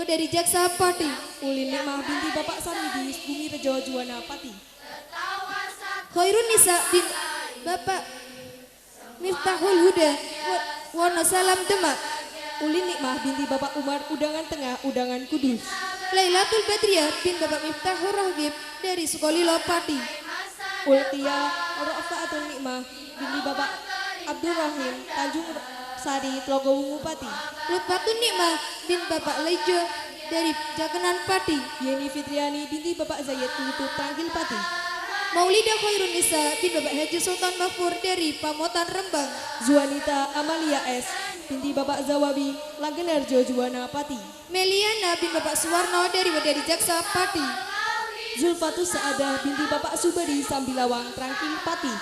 dari Jaksa Pati. Ulin Nikmah binti Bapak Samidi Bumi Rejo Juwana Pati. Khairun Nisa bin Bapak Miftahul Huda Wonosalam Demak. Ulin Nikmah binti Bapak Umar Udangan Tengah Udangan Kudus. Lailatul Badriyah bin Bapak Miftahul Rahgib dari Sukolilo Pati. Ultia Rafaatul Nikmah binti Bapak Abdul Rahim Tanjung Sari Telogo Bungu Pati. Lutfatun Nikmah bin Bapak Lejo dari Jakenan Pati. Yeni Fitriani binti Bapak Zayed Telutup Trangkil Pati. Maulida Khairun Nisa bin Bapak Haji Sultan Mafur dari Pamotan Rembang. Zuanita Amalia S binti Bapak Zawabi Langenarjo Juwana Pati. Meliana bin Bapak Suwarno dari Wedari Jaksa Pati. Zulfatus Saadah binti Bapak Subadi Sambilawang Trangkil Pati.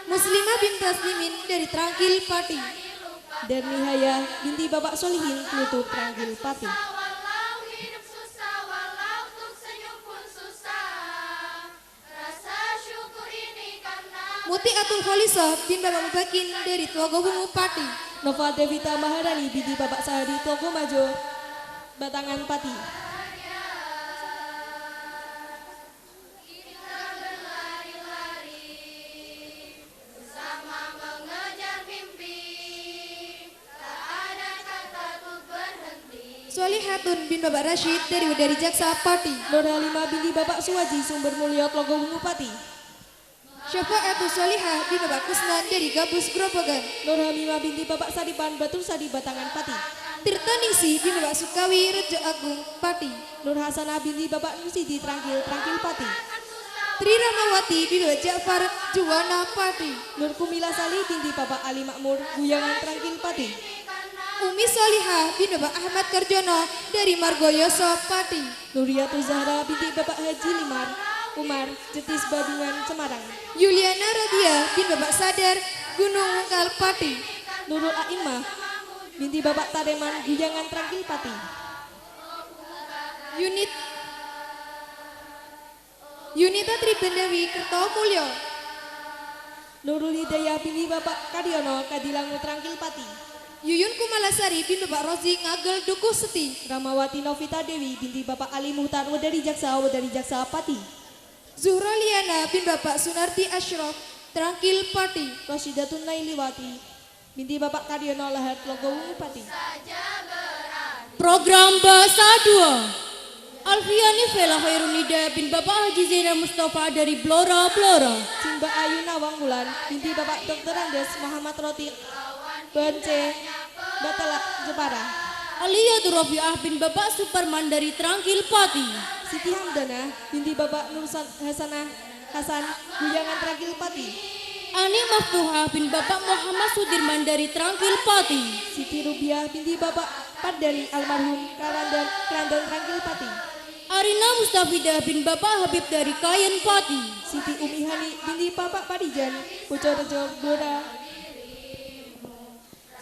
Muslimah bin Taslimin dari Trangkil Pati. Dan Nihaya binti Bapak Solihin Telutup Trangkil Pati. Muti Atul Kholisah bin Bapak Mubakin dari Tlogo Bungu Pati. Nova Devita Maharani binti Bapak Sahadi Tlogo Majo Batangan Pati. Solihatun bin Bapak Rashid dari Wedari Jaksa Pati. Nur Halimah binti Bapak Suwaji Sumber Mulyo Tlogo Bungu Pati. Syafa'atul Solihah bin Bapak Kusnan dari Gabus Grobogan. Nur Hamimah binti Bapak Sadipan Batul Sadi Batangan Pati. Tirtaningsih bin Bapak Sukawi Rejo Agung Pati. Nur Hasanah binti Bapak Nusidi Trangkil Pati. Tri Ramawati bin Bapak Ja'far Juwana Pati. Nur Kumila Sali binti Bapak Ali Makmur Guyangan Trangkil Pati. Umi Solihah bin Bapak Ahmad Karjono dari Margoyoso Pati. Nuriatul Zahra binti Bapak Haji Umar Jetis Badungan Semarang. Yuliana Radia bin Bapak Sadar Gunung Wungkal Pati. Nurul Aimah binti Bapak Tareman Guyangan Trangkil Pati. Yunita Tribendawi Kertomulyo. Nurul Hidayah binti Bapak Kadiono Kadilangu Trangkil Pati. Yuyun Kumalasari bin Bapak Rozi Ngagel Dukuh Seti. Ramawati Novita Dewi binti Bapak Ali Muhtar Wedari Jaksa Pati. Zuhra Liana bin Bapak Sunarti Ashraf Trangkil Pati. Rosyidatun Lailiwati binti Bapak Kadiono Lahat Logowungu Pati. Program Bahasa 2. Alfiani Vela Khairunida bin Bapak Haji Zainal Mustafa dari Blora. Simba Ayu Nawang Wulan binti Bapak Dr. Andes Muhammad Roti Bance Batalak Jepara. Aliyatul Rafi'ah bin Bapak Suparman dari Trangkil Pati. Siti Hamdana binti Bapak Nur Hasan Guyangan Trangkil Pati. Ani Maftuha bin Bapak Muhammad Sudirman dari Trangkil Pati. Siti Rubiah binti Bapak Pardani almarhum Kerandon Trangkil Pati. Arina Mustafidah bin Bapak Habib dari Kayen Pati. Siti Umi Hani binti Bapak Padijan Bocorejo Blora.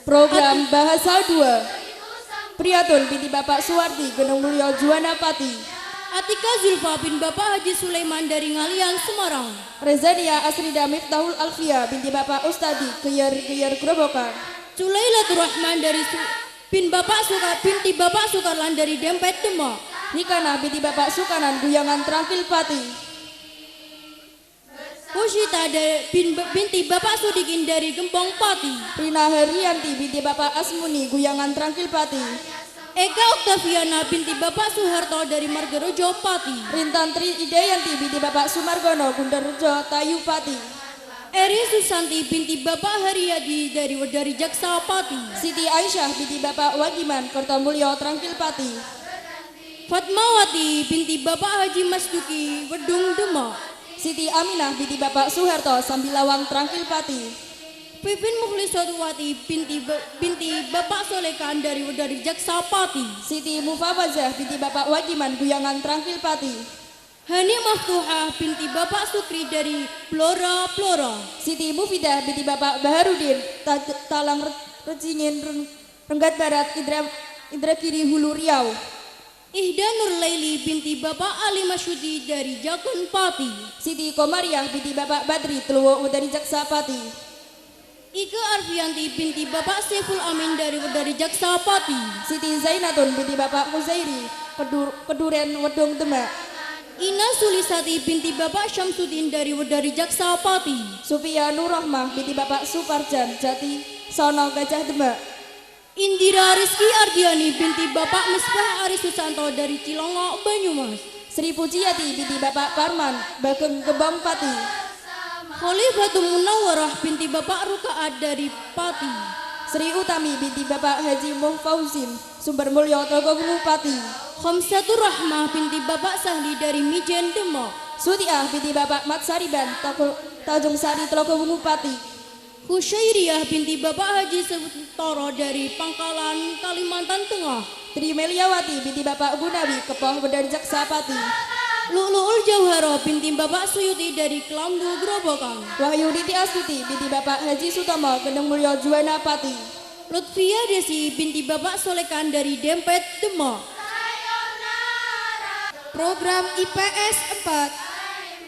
Program Bahasa 2. Priyatun binti Bapak Suwardi Gunung Mulyo Juwana Pati. Atika Zulfa bin Bapak Haji Sulaiman dari Ngalian Semarang. Rezania Asrida Miftahul Alfia binti Bapak Ustadi Geyer Grobogan. Sulailatul Rahman dari binti Bapak Sukarlan dari Dempet Demak. Nikana binti Bapak Sukanan Guyangan Trangkil Pati. Pushita binti Bapak Sudikin dari Gembong Pati. Rina Herianti binti Bapak Asmuni Guyangan Trangkil Pati. Eka Oktaviana binti Bapak Suharto dari Margarejo Pati. Rintan Tri Ideyanti binti Bapak Sumargono Gundarjo Tayu Pati. Eri Susanti binti Bapak Haryadi dari Wedari Jaksa Pati. Siti Aisyah binti Bapak Wagiman Kertomulyo Trangkil Pati. Fatmawati binti Bapak Haji Masduki Wedung Demak. Siti Aminah binti Bapak Suharto Sambilawang Trangkil Pati. Pipin Mukhlisatwati binti Bapak Solekan dari Wedari Jaksa Pati. Siti Mufawazah binti Bapak Wagiman Guyangan Trangkil Pati. Hani Maftuhah binti Bapak Sukri dari Blora. Siti Mufidah binti Bapak Baharudin Talang Recingin Renggat Barat Indra Kiri Hulu Riau. Ihda Nurlaili binti Bapak Ali Masyudi dari Jakun Pati. Siti Komariah binti Bapak Badri Teluwo Wedari Jaksa Pati. Ike Arfianti binti Bapak Saiful Amin dari Wedari Jaksa Pati. Siti Zainatun binti Bapak Muzairi Keduren Wedung Demak. Ina Sulisati binti Bapak Syamsuddin dari Wedari Jaksa Pati. Sufia Nurrahmah binti Bapak Suparjan Jati Sono Gajah Demak. Indira Rizky Ardiani binti Bapak Misbah Ari Susanto dari Cilongok Banyumas. Sri Pujiati binti Bapak Parman Bageng Gebang Pati. Khalifatul Munawwarah binti Bapak Rukaat dari Pati. Sri Utami binti Bapak Haji Muhfauzin Sumber Mulyo Togowungu Pati. Khamsatur Rahmah binti Bapak Sahli dari Mijen Demak. Sutiah binti Bapak Matsariban Tanjung Sari Togowungu Pati. Husyairiyah binti Bapak Haji Sentoro dari Pangkalan Kalimantan Tengah. Tri Meliawati binti Bapak Gunawi Kepoh Wedari Jaksa Pati. Lu'lu'ul Jauhara binti Bapak Suyuti dari Kelambu Grobogan. Wahyu Diti Astuti binti Bapak Haji Sutomo Gendeng Mulyo Juwana Pati. Lutfia Desi binti Bapak Solekan dari Dempet Demak. Program IPS 4.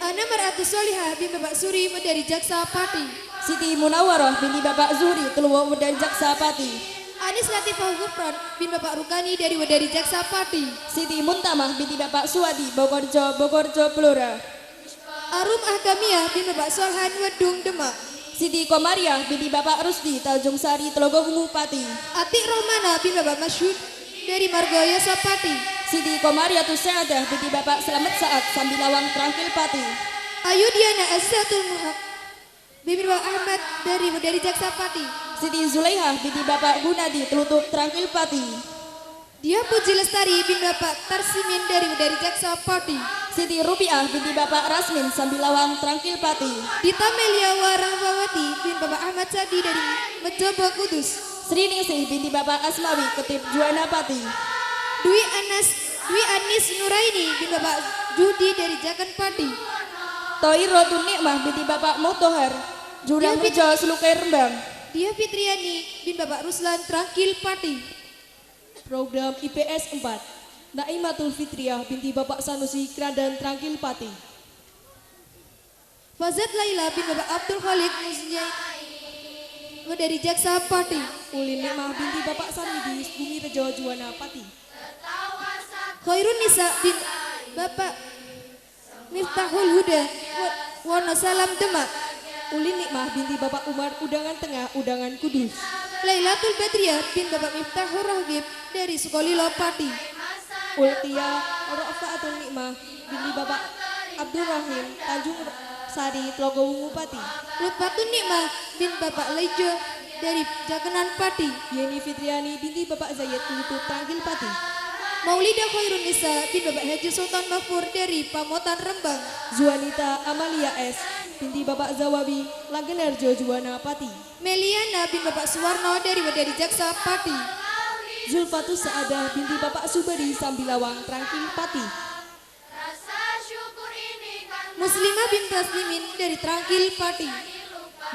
Ana Maratus Solihah bin Bapak Suri dari Jaksa Pati. Siti Munawaroh binti Bapak Zuhri Teluwo Wedari Jaksa Pati. Anis Latifah Gufron bin Bapak Rukani dari Wedari Jaksa Pati. Siti Muntamah binti Bapak Suwadi Bogorjo Blora. Arum Ahkamiyah bin Bapak Solhan Wedung Demak. Siti Komariah binti Bapak Rusdi Tanjung Sari Telogowungu Pati. Atik Rohmana bin Bapak Masyud dari Margoyoso Pati. Siti Komariatus Seadah binti Bapak Selamat Saat Sambilawang Trangkil Pati. Ayu Diana Azatul Muhak bin Bapak Ahmad dari Wedari Jaksa Pati. Siti Zulaihah binti Bapak Gunadi Telutup Trangkil Pati. Dia Puji Lestari bin Bapak Tarsimin dari Wedari Jaksa Pati. Siti Rupiah binti Bapak Rasmin Sambilawang Trangkilpati. Dita Melia Warahmawati bin Bapak Ahmad Sadi dari Mejobo Kudus. Sri Ningsih binti Bapak Asmawi Ketip Juanapati. Dwi Anis Nuraini bin Bapak Judi dari Jakanpati. Toiro Tunikmah binti Bapak Motohar Jurang Rejo Selukai Rembang. Dia Fitriani bin Bapak Ruslan Trangkilpati. Program IPS 4 Naimatul Fitriah binti Bapak Sanusi Kradan Trangkilpati. Fazat Laila bin Bapak Abdul Khalid Musjai dari Jaksapati. Ulin Nikmah binti Bapak Samidi Bumi Rejo Juwanapati. Khairun Nisa bin Bapak Miftahul Huda Wonosalam Demak. Ulin Nikmah binti Bapak Umar Udangan Tengah Udangan Kudus. Lailatul Badriyah bin Bapak Miftahul Rahgib dari Sukolilo Pati. Ultia Rofaatul Nikmah binti Bapak Abdul Rahim Tanjung Sari Tlogowungu Pati. Lutfatun Nikmah bin Bapak Lejo dari Jakenan Pati. Yeni Fitriani binti Bapak Zayed Lutut Trangkilpati. Maulida Khairun Nisa bin Bapak Haji Sultan Mafur dari Pamotan Rembang. Zuanita Amalia S binti Bapak Zawabi Lagenarjo Juwanapati. Meliana bin Bapak Suwarno dari Jaksapati. Zulfatus Saadah binti Bapak Subadi Sambilawang Trangkilpati. Rasa syukur ini karena Muslimah bin Taslimin dari Trangkilpati.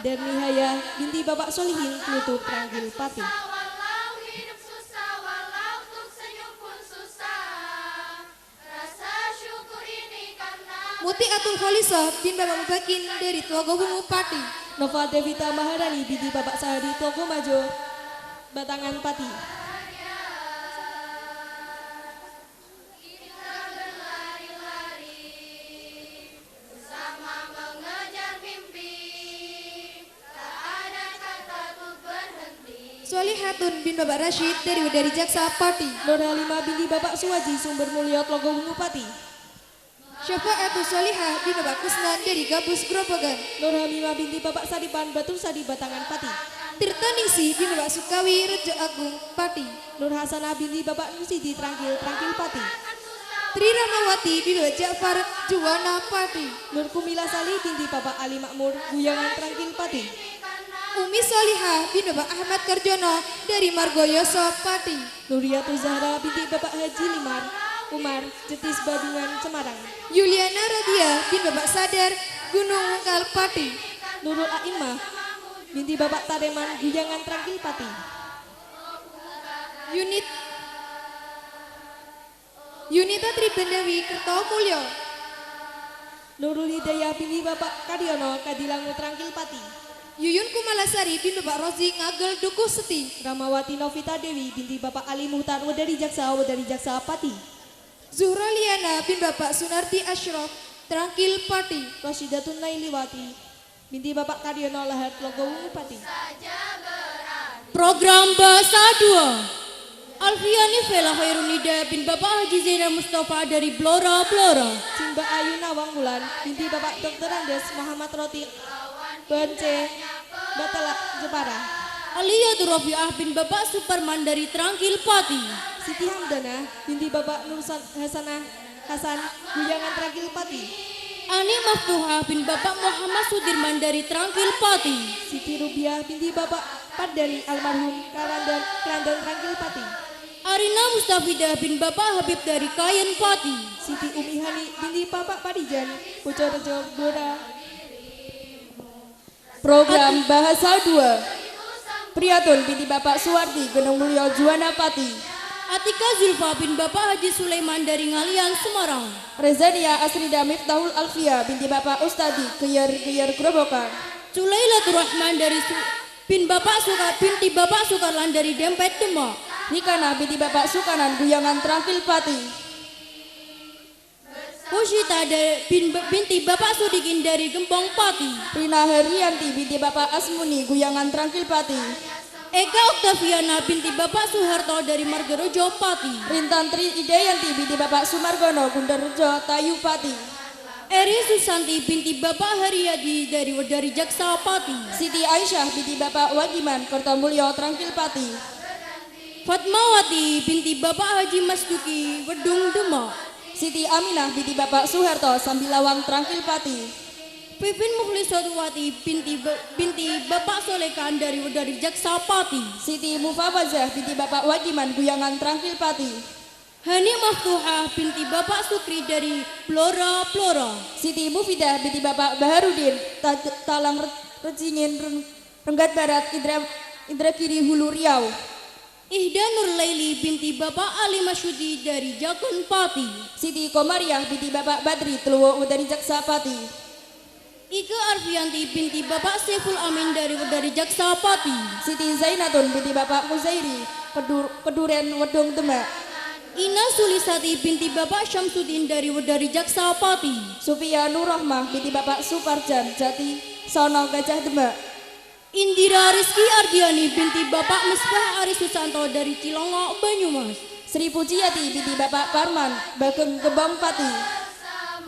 Dan Nihaya binti Bapak Solihin Lutut Trangkilpati. walau hidup susah, walau untuk senyum pun susah. Rasa syukur ini karena Muti Atul Kholisah bin Bapak Mubakin dari Tlogowungu Pati. Nova Devita Maharani binti Bapak Sahadi Tlogomajo Batangan Pati. sama mengejar mimpi. Tak ada kata untuk berhenti. Solihatun bin Bapak Rashid dari Jaksapati. Nur Halimah binti Bapak Suwaji Sumber Mulyo Tlogowungu Pati. Syafa'atul Solihah bin Bapak Kusnan dari Gabus Grobogan. Nur Hamimah binti Bapak Sadipan Batur Sadi Batangan Pati. Tirtaningsih bin Bapak Sukawi Rejo Agung Pati. Nur Hasanah binti Bapak Nusidi Trangkilpati. Tri Ramawati bin Bapak Ja'far Juwana Pati. Nur Kumila Sali binti Bapak Ali Makmur Guyangan Trangkilpati. Umi Solihah bin Bapak Ahmad Karjono dari Margoyoso Pati. Nuriyatul Zahra binti Bapak Haji Umar Jetis Badungan Semarang. Yuliana Radia bin Bapak Sadar Gunung Wungkal Pati. Nurul Aimah binti Bapak Tareman Guyangan Trangkilpati. Yunita Tribendawi Kertomulyo. Nurul Hidayah binti Bapak Kadiono Kadilangu Trangkilpati. Yuyun Kumalasari bin Bapak Rozi Ngagel Dukuh Seti. Ramawati Novita Dewi binti Bapak Ali Muhtar Wedari Jaksa Pati. Zuhra Liana bin Bapak Sunarti Ashraf Trangkil Pati. Rosyidatun Nailiwati binti Bapak Kadiono Lahar Tlogowungu Pati. Program Bahasa 2 Alfiani Vela Khairunida bin Bapak Haji Zainal Mustafa dari Blora. Simba Ayu Nawang Wulan binti Bapak Dr. Andes Muhammad Roti Bance Batala Jepara. Aliyatul Rafi'ah bin Bapak Suparman dari Trangkilpati. Siti Hamdana binti Bapak Nur Hasan Guyangan Trangkilpati. Ani Maftuha bin Bapak Muhammad Sudirman dari Trangkilpati. Siti Rubiah binti Bapak Pardani almarhum Kerandan Trangkilpati. Arina Mustafidah bin Bapak Habib dari Kayen Pati. Siti Umi Hani binti Bapak Padijan Bocorejo Blora. Program Bahasa 2 Priyatun binti Bapak Suwardi Gunung Mulyo Juwanapati. Atika Zulfa bin Bapak Haji Sulaiman dari Ngalian Semarang. Rezania Asrida Miftahul Alfia binti Bapak Ustadi Geyer Grobogan. Sulailatul Rahman dari binti Bapak Sukarlan dari Dempet Demak. Nikana binti Bapak Sukanan Guyangan Trangkilpati. Pushita binti Bapak Sudikin dari Gembong Pati. Rina Herianti binti Bapak Asmuni Guyangan Trangkilpati. Eka Oktaviana binti Bapak Soeharto dari Margarejo Pati. Rintan Tri Ideyanti binti Bapak Sumargono Gundarrejo Tayu Pati. Eri Susanti binti Bapak Haryadi dari Jaksa Pati. Siti Aisyah binti Bapak Wagiman Kertomulyo Trangkilpati. Fatmawati binti Bapak Haji Masduki Wedung Demak. Siti Aminah binti Bapak Soeharto Sambilawang Trangkil Pati. Pipin Mukhlisatwati binti Bapak Solekan dari Jaksapati. Siti Mufawazah binti Bapak Wagiman Guyangan Trangkil Pati. Hani Maftuhah binti Bapak Sukri dari Blora. Siti Mufidah binti Bapak Baharudin Talang Recingin Renggat Barat Indragiri Hulu Riau. Ihda Nurlaili binti Bapak Ali Masyudi dari Jakun Pati. Siti Komariah binti Bapak Badri Teluwo dari Jaksapati. Ike Arfianti binti Bapak Saiful Amin dari Jaksapati. Siti Zainatun binti Bapak Muzairi Keduren Wedung Demak. Ina Sulisati binti Bapak Syamsuddin dari Jaksapati. Sufia Nurrahmah binti Bapak Suparjan Jati Sono Gajah Demak. Indira Rizky Ardiani binti Bapak Misbah Ari Susanto dari Cilongok Banyumas. Sri Pujiati binti Bapak Parman Bageng Gebang Pati.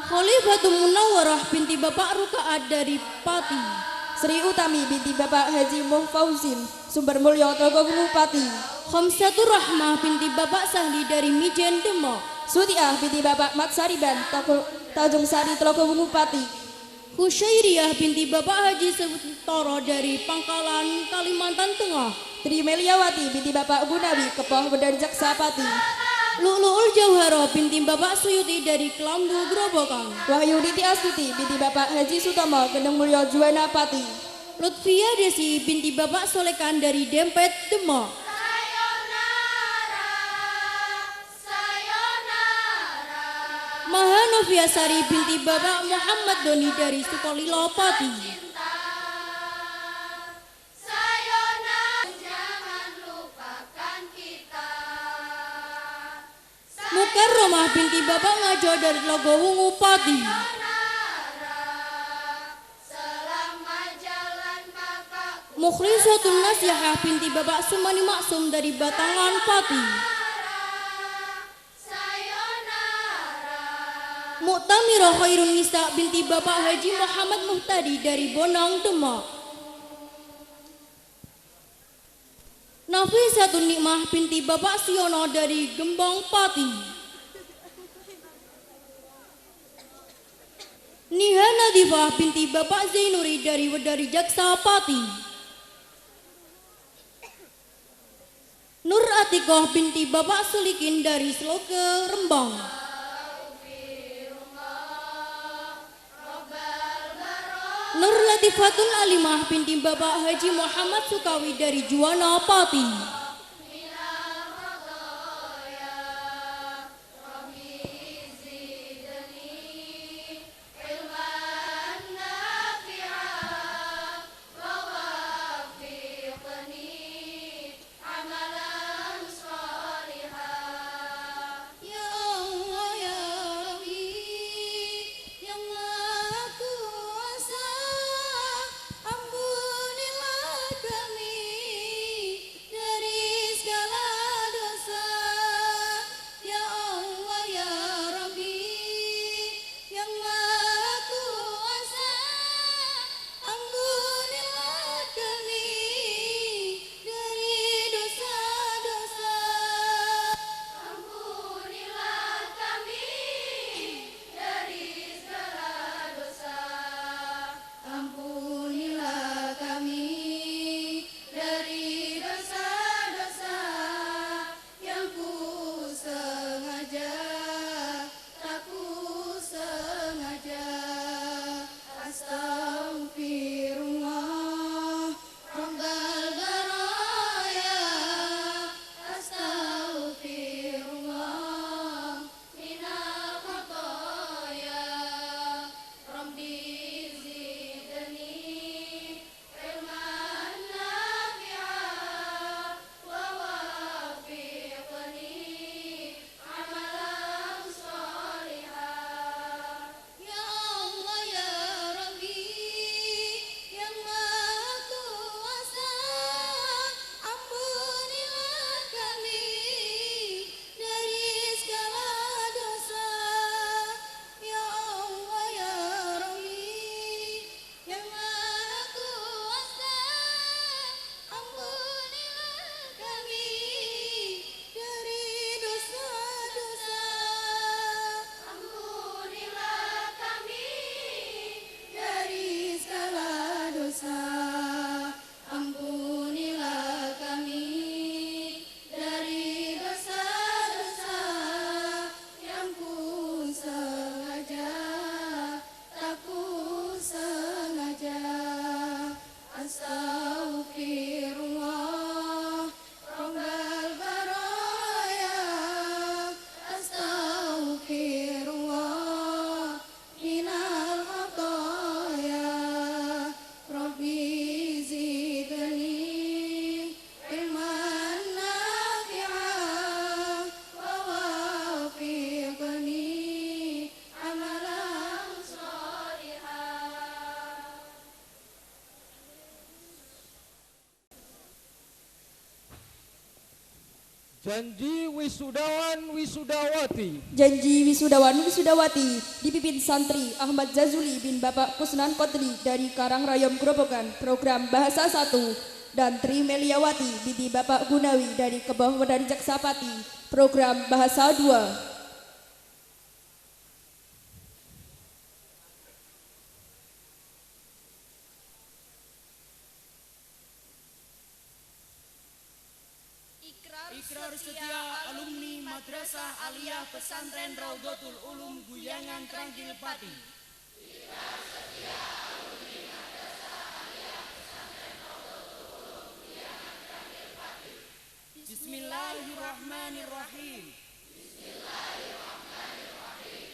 Khalifatul Munawwarah binti Bapak Rukaat dari Pati. Sri Utami binti Bapak Haji Muhfauzin Sumber Mulyo Togowungu Pati. Khamsatur Rahmah binti Bapak Sahli dari Mijen Demak. Sutiah binti Bapak Matsariban Tanjung Sari Togowungu Pati. Husyairiyah binti Bapak Haji Sentoro dari Pangkalan Kalimantan Tengah. Tri Meliawati binti Bapak Gunawi Kepoh Bedar Jaksapati. Lu'lu'ul Jauhara binti Bapak Suyuti dari Kelambu Grobogan. Wahyu Diti Astuti binti Bapak Haji Sutomo Gendeng Mulyo Juwana Pati. Lutfia Desi binti Bapak Solekan dari Dempet Demak. Mahanoviasari binti Bapak Muhammad Doni dari Sukolilo Pati. Mukarromah binti Bapak Ngajo dari Logowungu Pati. Mukhlisatun Nasihah binti Bapak Sumani Maksum dari Batangan Pati. Mu'tamirah Khairun Nisa binti Bapak Haji Muhammad Muhtadi dari Bonang Demak. Nafisatun Nikmah binti Bapak Siono dari Gembong Pati. Niha Nadifah binti Bapak Zainuri dari Jaksapati. Nur Atikoh binti Bapak Sulikin dari Sloke Rembang. Nur Latifatul Alimah binti Bapak Haji Muhammad Sukawi dari Juwana Pati. Ampunilah kami dari Janji wisudawan wisudawati. Janji wisudawan wisudawati dipimpin santri Ahmad Zazuli bin Bapak Kusnan Kotli dari Karangrayom Grobogan, program Bahasa 1, dan Tri Meliawati binti Bapak Gunawi dari Kebah Wedari Jaksapati, program Bahasa 2. Ikrar setia alumni Madrasah Aliyah Pesantren Raudhatul Ulum Guyangan Trangkil Pati. Ikrar setia alumni Madrasah Aliyah Pesantren Raudhatul Ulum Guyangan Trangkil Pati. Bismillahirrahmanirrahim. Bismillahirrahmanirrahim.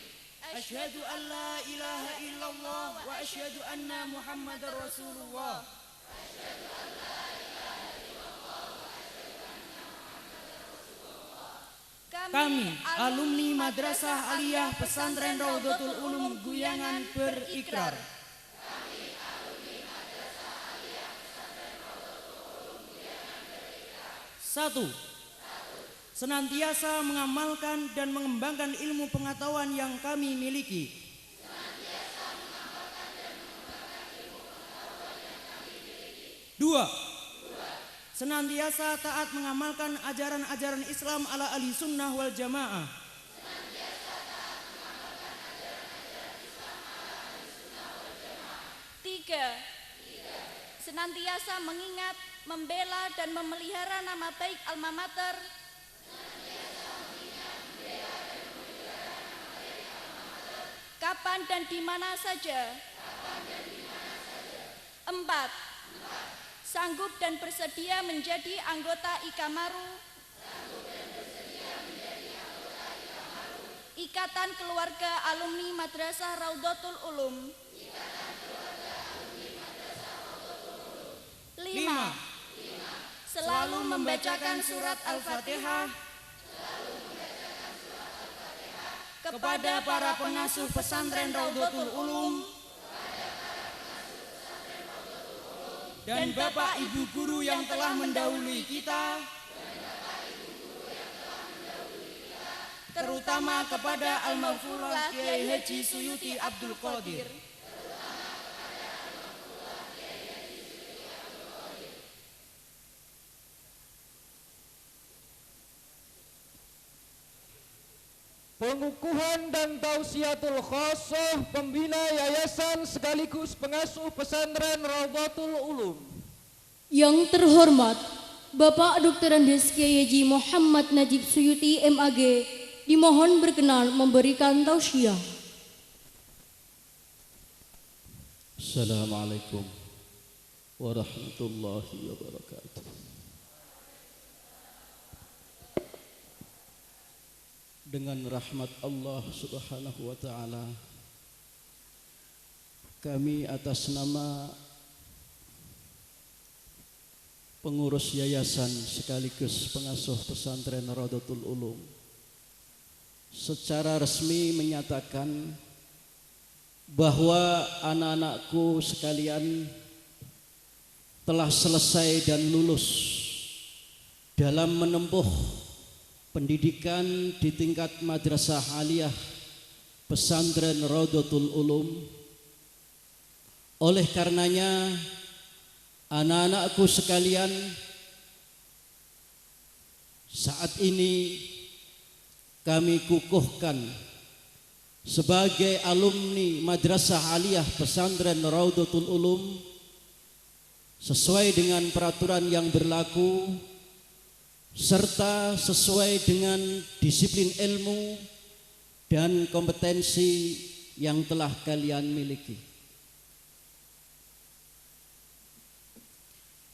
Asyhadu an la ilaha illallah wa asyhadu anna Muhammadar Rasulullah. Asyhadu an la Kami, alumni Madrasah Aliyah Pesantren Raudhatul Ulum Guyangan berikrar. Satu, senantiasa mengamalkan dan mengembangkan ilmu pengetahuan yang kami miliki. Dua, senantiasa taat mengamalkan ajaran-ajaran Islam ala ahli sunnah wal jamaah. Tiga, senantiasa mengingat, membela, dan memelihara nama baik alma mater. Kapan dan di mana saja. Empat, sanggup dan bersedia menjadi anggota Ikamaru, Ikatan Keluarga Alumni Madrasah Raudhatul Ulum. Lima, selalu membacakan surat Al-Fatihah Kepada para pengasuh pesantren Raudhatul Ulum dan Bapak Ibu guru yang telah mendahului kita, terutama kepada Al-Maghfurlah Kiai Haji Suyuti Abdul Qadir. Pengukuhan dan tausiatul khosoh pembina yayasan sekaligus pengasuh pesantren Raudhatul Ulum. Yang terhormat Bapak Dr. Andes Kiai Haji Muhammad Najib Suyuti MAG dimohon berkenan memberikan tausiah. Assalamualaikum warahmatullahi wabarakatuh. Dengan rahmat Allah Subhanahu wa ta'ala, kami atas nama pengurus yayasan sekaligus pengasuh pesantren Raudhatul Ulum secara resmi menyatakan bahwa anak-anakku sekalian telah selesai dan lulus dalam menempuh pendidikan di tingkat Madrasah Aliyah Pesantren Raudhatul Ulum. Oleh karenanya, anak-anakku sekalian, saat ini kami kukuhkan sebagai alumni Madrasah Aliyah Pesantren Raudhatul Ulum sesuai dengan peraturan yang berlaku serta sesuai dengan disiplin ilmu dan kompetensi yang telah kalian miliki.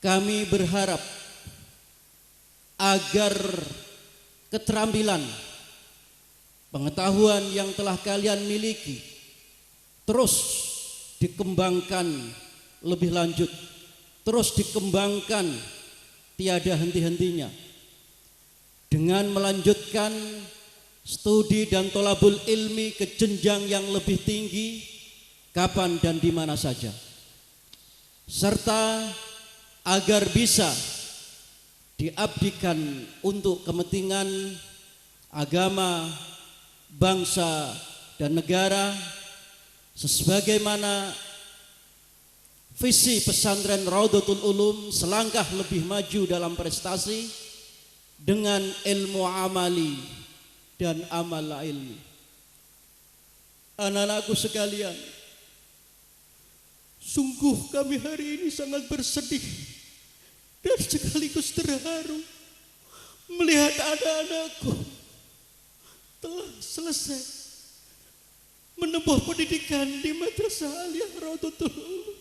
Kami berharap agar keterampilan, pengetahuan yang telah kalian miliki terus dikembangkan lebih lanjut, terus dikembangkan tiada henti-hentinya, dengan melanjutkan studi dan tolabul ilmi ke jenjang yang lebih tinggi kapan dan di mana saja, serta agar bisa diabdikan untuk kepentingan agama, bangsa, dan negara sebagaimana visi pesantren Raudhatul Ulum selangkah lebih maju dalam prestasi dengan ilmu amali dan amal ilmi. Anak-anakku sekalian, sungguh kami hari ini sangat bersedih dan sekaligus terharu melihat anak-anakku telah selesai menempuh pendidikan di Madrasah Aliyah Raudhatul Ulum.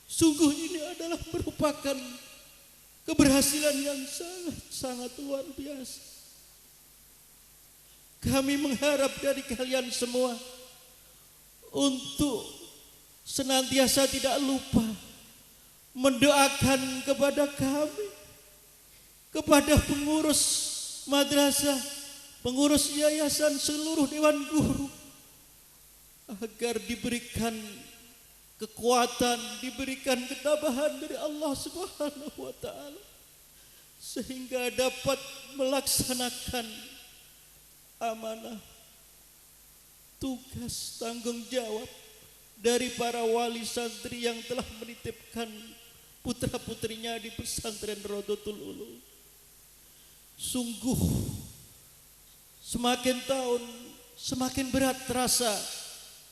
Sungguh ini adalah merupakan keberhasilan yang sangat luar biasa. Kami mengharap dari kalian semua untuk senantiasa tidak lupa mendoakan kepada kami, kepada pengurus madrasah, pengurus yayasan, seluruh dewan guru, agar diberikan kekuatan, diberikan ketabahan dari Allah Subhanahu wa taala sehingga dapat melaksanakan amanah, tugas, tanggung jawab dari para wali santri yang telah menitipkan putra-putrinya di pesantren Raudhatul Ulum. Sungguh semakin tahun semakin berat terasa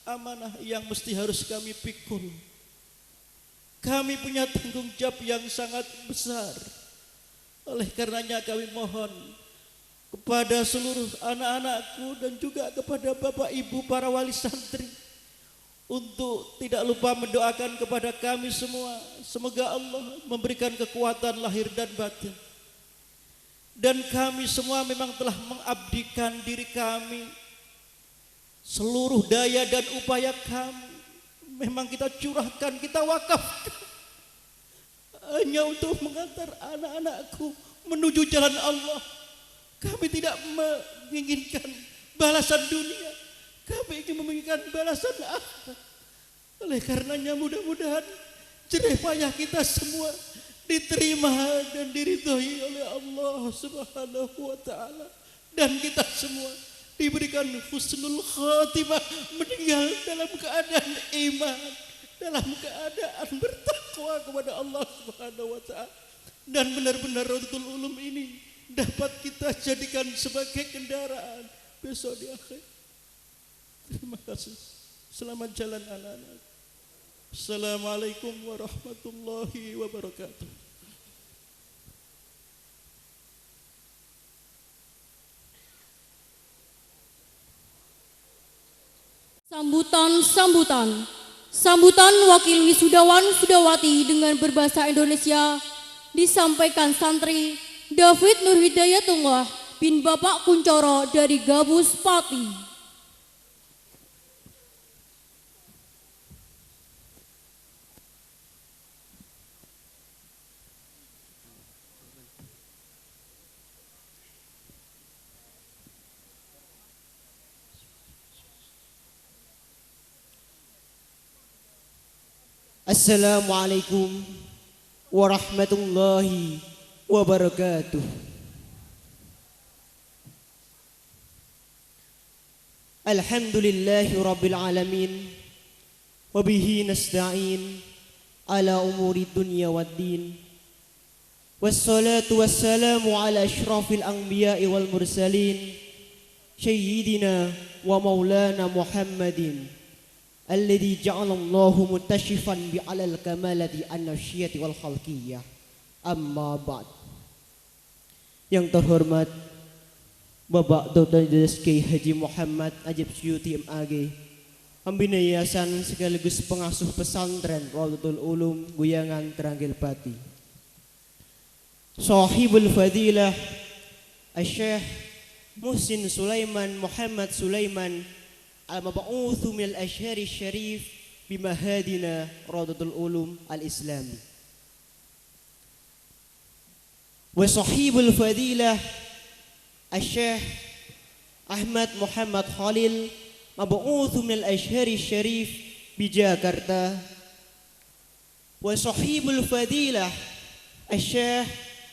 amanah yang mesti harus kami pikul. Kami punya tanggung jawab yang sangat besar. Oleh karenanya kami mohon kepada seluruh anak-anakku dan juga kepada bapak ibu para wali santri untuk tidak lupa mendoakan kepada kami semua. Semoga Allah memberikan kekuatan lahir dan batin. Dan kami semua memang telah mengabdikan diri kami, seluruh daya dan upaya kami memang kita curahkan, kita wakafkan hanya untuk mengantar anak-anakku menuju jalan Allah. Kami tidak menginginkan balasan dunia, kami ingin menginginkan balasan akhirat. Oleh karenanya mudah-mudahan jerih payah kita semua diterima dan diridhoi oleh Allah Subhanahu wa taala, dan kita semua diberikan husnul khatimah, meninggal dalam keadaan iman, dalam keadaan bertakwa kepada Allah Subhanahu wa taala, dan benar-benar Raudhatul Ulum ini dapat kita jadikan sebagai kendaraan besok di akhir. Terima kasih. Selamat jalan anak-anak. Assalamualaikum warahmatullahi wabarakatuh. Sambutan wakil wisudawan Sudawati dengan berbahasa Indonesia disampaikan santri David Nur Hidayatullah bin Bapak Kuncoro dari Gabus Pati. Assalamualaikum warahmatullahi wabarakatuh. Alhamdulillahi rabbil alamin, wabihi nasta'in ala umuri dunya waddin, wassalatu wassalamu ala ashrafil anbiya'i wal mursalin, sayyidina wa maulana Muhammadin alladzi ja'alallahu muttashifan bi'alal kamalati an-nafsiyati wal khalqiyah. Amma ba'd. Yang terhormat Bapak Dr. Kiai Haji Muhammad Najib Suyuti MAG, pembina yayasan sekaligus pengasuh pesantren Raudhatul Ulum Guyangan Tranggil Pati, Sahibul Fadilah Syekh Muhsin Sulaiman Muhammad Sulaiman al-mab'utsu minal Azhari Syarif bimahadina Raudhatul Ulum al-Islami, wa sahibul fadilah Syekh Ahmad Muhammad Khalil mab'utsu minal Azhari Syarif bi Jakarta, wa sahibul fadilah Syekh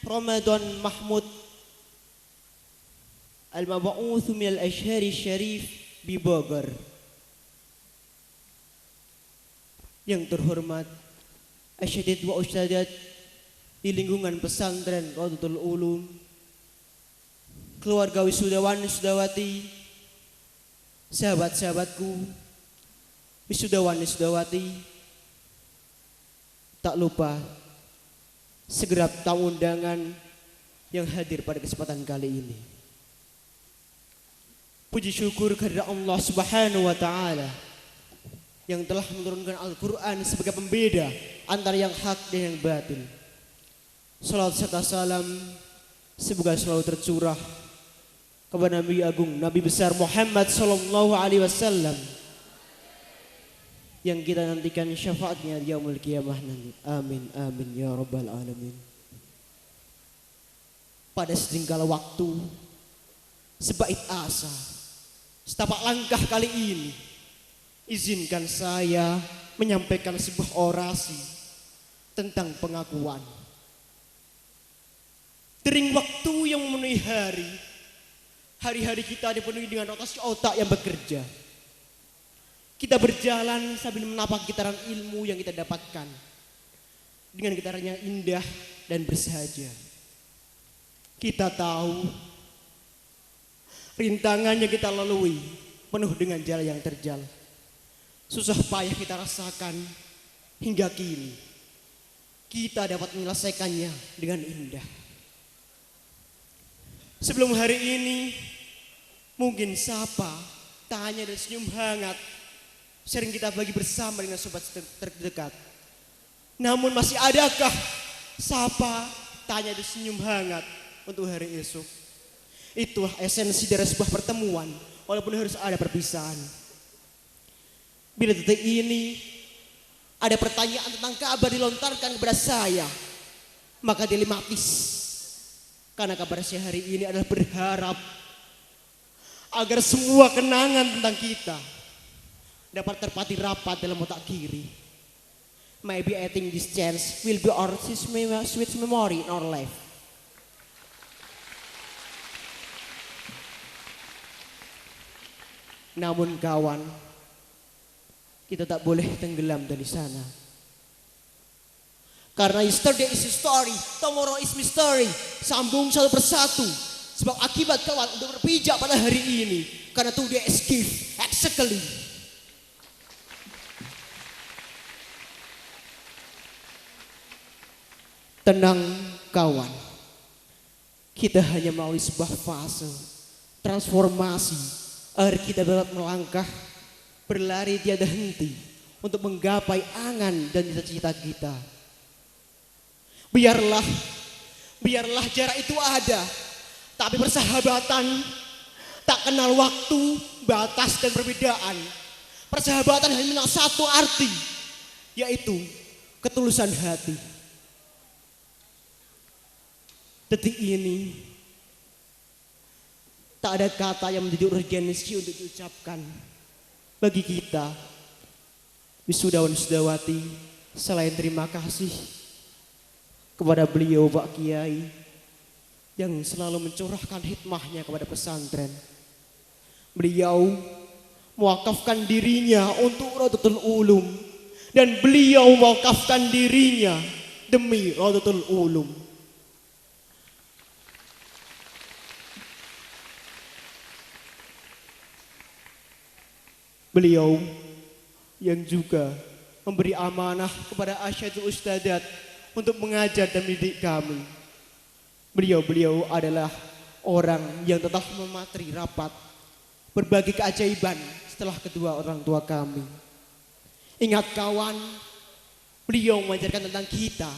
Ramadan Mahmud Al-Mab'uth min al-Ashhari Syarif di Bogor. Yang terhormat Asyadid wa Ustadat di lingkungan pesantren Raudhatul Ulum, keluarga wisudawan wisudawati, sahabat-sahabatku wisudawan wisudawati, tak lupa segenap tamu undangan yang hadir pada kesempatan kali ini. Puji syukur kepada Allah Subhanahu wa taala yang telah menurunkan Al-Qur'an sebagai pembeda antara yang hak dan yang batil. Salawat serta salam semoga selalu tercurah kepada Nabi Agung, Nabi besar Muhammad sallallahu alaihi wasallam yang kita nantikan syafaatnya di yaumul qiyamah nanti. Amin amin ya rabbal alamin. Pada sejengkal waktu, sebait asa, setapak langkah kali ini, izinkan saya menyampaikan sebuah orasi tentang pengakuan. Dering waktu yang memenuhi hari-hari kita dipenuhi dengan rotasi otak yang bekerja. Kita berjalan sambil menapak gitaran ilmu yang kita dapatkan dengan gitarannya indah dan bersahaja. Kita tahu rintangan yang kita lalui penuh dengan jalan yang terjal. Susah payah kita rasakan hingga kini kita dapat menyelesaikannya dengan indah. Sebelum hari ini mungkin sapa, tanya dan senyum hangat sering kita bagi bersama dengan sobat terdekat. Namun masih adakah sapa, tanya dan senyum hangat untuk hari esok? Itulah esensi dari sebuah pertemuan walaupun harus ada perpisahan. Bila detik ini ada pertanyaan tentang kabar dilontarkan kepada saya, maka dilematis. Karena kabar saya hari ini adalah berharap agar semua kenangan tentang kita dapat terpati rapat dalam otak kiri. Maybe I think this chance will be our sweet memory in our life. Namun kawan, kita tak boleh tenggelam dari sana. Karena yesterday is history, tomorrow is mystery. Sambung satu persatu. Sebab akibat kawan untuk berpijak pada hari ini. Karena today is gift, exactly. Tenang kawan. Kita hanya melalui sebuah fase transformasi agar kita dapat melangkah, berlari tiada henti untuk menggapai angan dan cita-cita kita. Biarlah jarak itu ada, tapi persahabatan tak kenal waktu, batas dan perbedaan. Persahabatan hanya memiliki satu arti, yaitu ketulusan hati. Detik ini tak ada kata yang menjadi urgensi untuk diucapkan bagi kita wisudawan wisudawati selain terima kasih kepada beliau Pak Kiai yang selalu mencurahkan hikmahnya kepada pesantren. Beliau mewakafkan dirinya untuk Raudhatul Ulum dan beliau mewakafkan dirinya demi Raudhatul Ulum. Beliau yang juga memberi amanah kepada Asyadul Ustadat untuk mengajar dan mendidik kami. Beliau adalah orang yang tetap mematri rapat berbagi keajaiban setelah kedua orang tua kami. Ingat kawan, beliau mengajarkan tentang kita.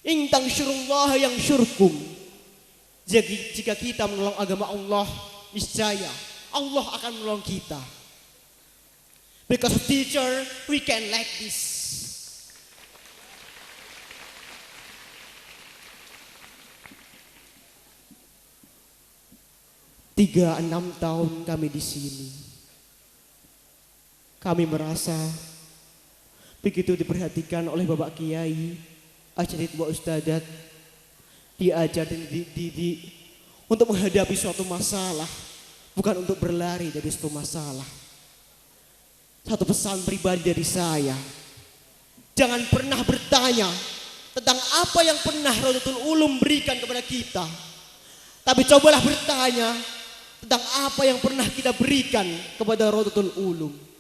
Intang syurullah yang syurkum. Jadi jika kita menolong agama Allah, niscaya Allah akan menolong kita. Because of teacher, we can like this. 36 tahun kami di sini. Kami merasa begitu diperhatikan oleh Bapak Kiai, Asyadid wa Ustadat, diajar dan dididik untuk menghadapi suatu masalah, bukan untuk berlari dari suatu masalah. Satu pesan pribadi dari saya, jangan pernah bertanya tentang apa yang pernah Rodatul Ulum berikan kepada kita, tapi cobalah bertanya tentang apa yang pernah kita berikan kepada Rodatul Ulum.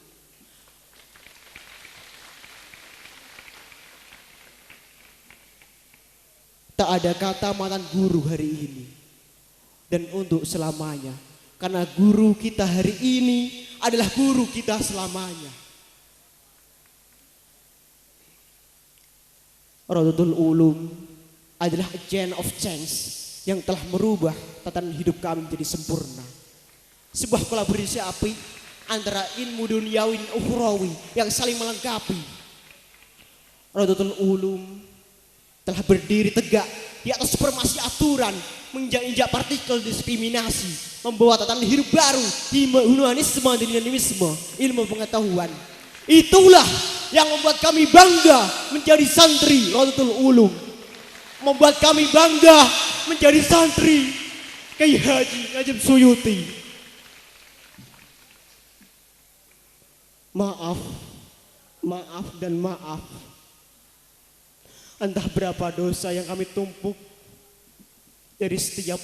Tak ada kata mantan guru hari ini dan untuk selamanya, karena guru kita hari ini adalah guru kita selamanya. Rodatul Ulum adalah a chain of change yang telah merubah tatanan hidup kami menjadi sempurna. Sebuah kolaborasi apik antara ilmu duniawi dan ukhrawi yang saling melengkapi. Rodatul Ulum telah berdiri tegak di atas supremasi aturan, menginjak-injak partikel diskriminasi, membawa tatanan hidup baru di humanisme dan dinamisme ilmu pengetahuan. Itulah yang membuat kami bangga menjadi santri Rodatul Ulum, membuat kami bangga menjadi santri Kiai Haji Najib Suyuti. Maaf dan maaf. Entah berapa dosa yang kami tumpuk dari setiap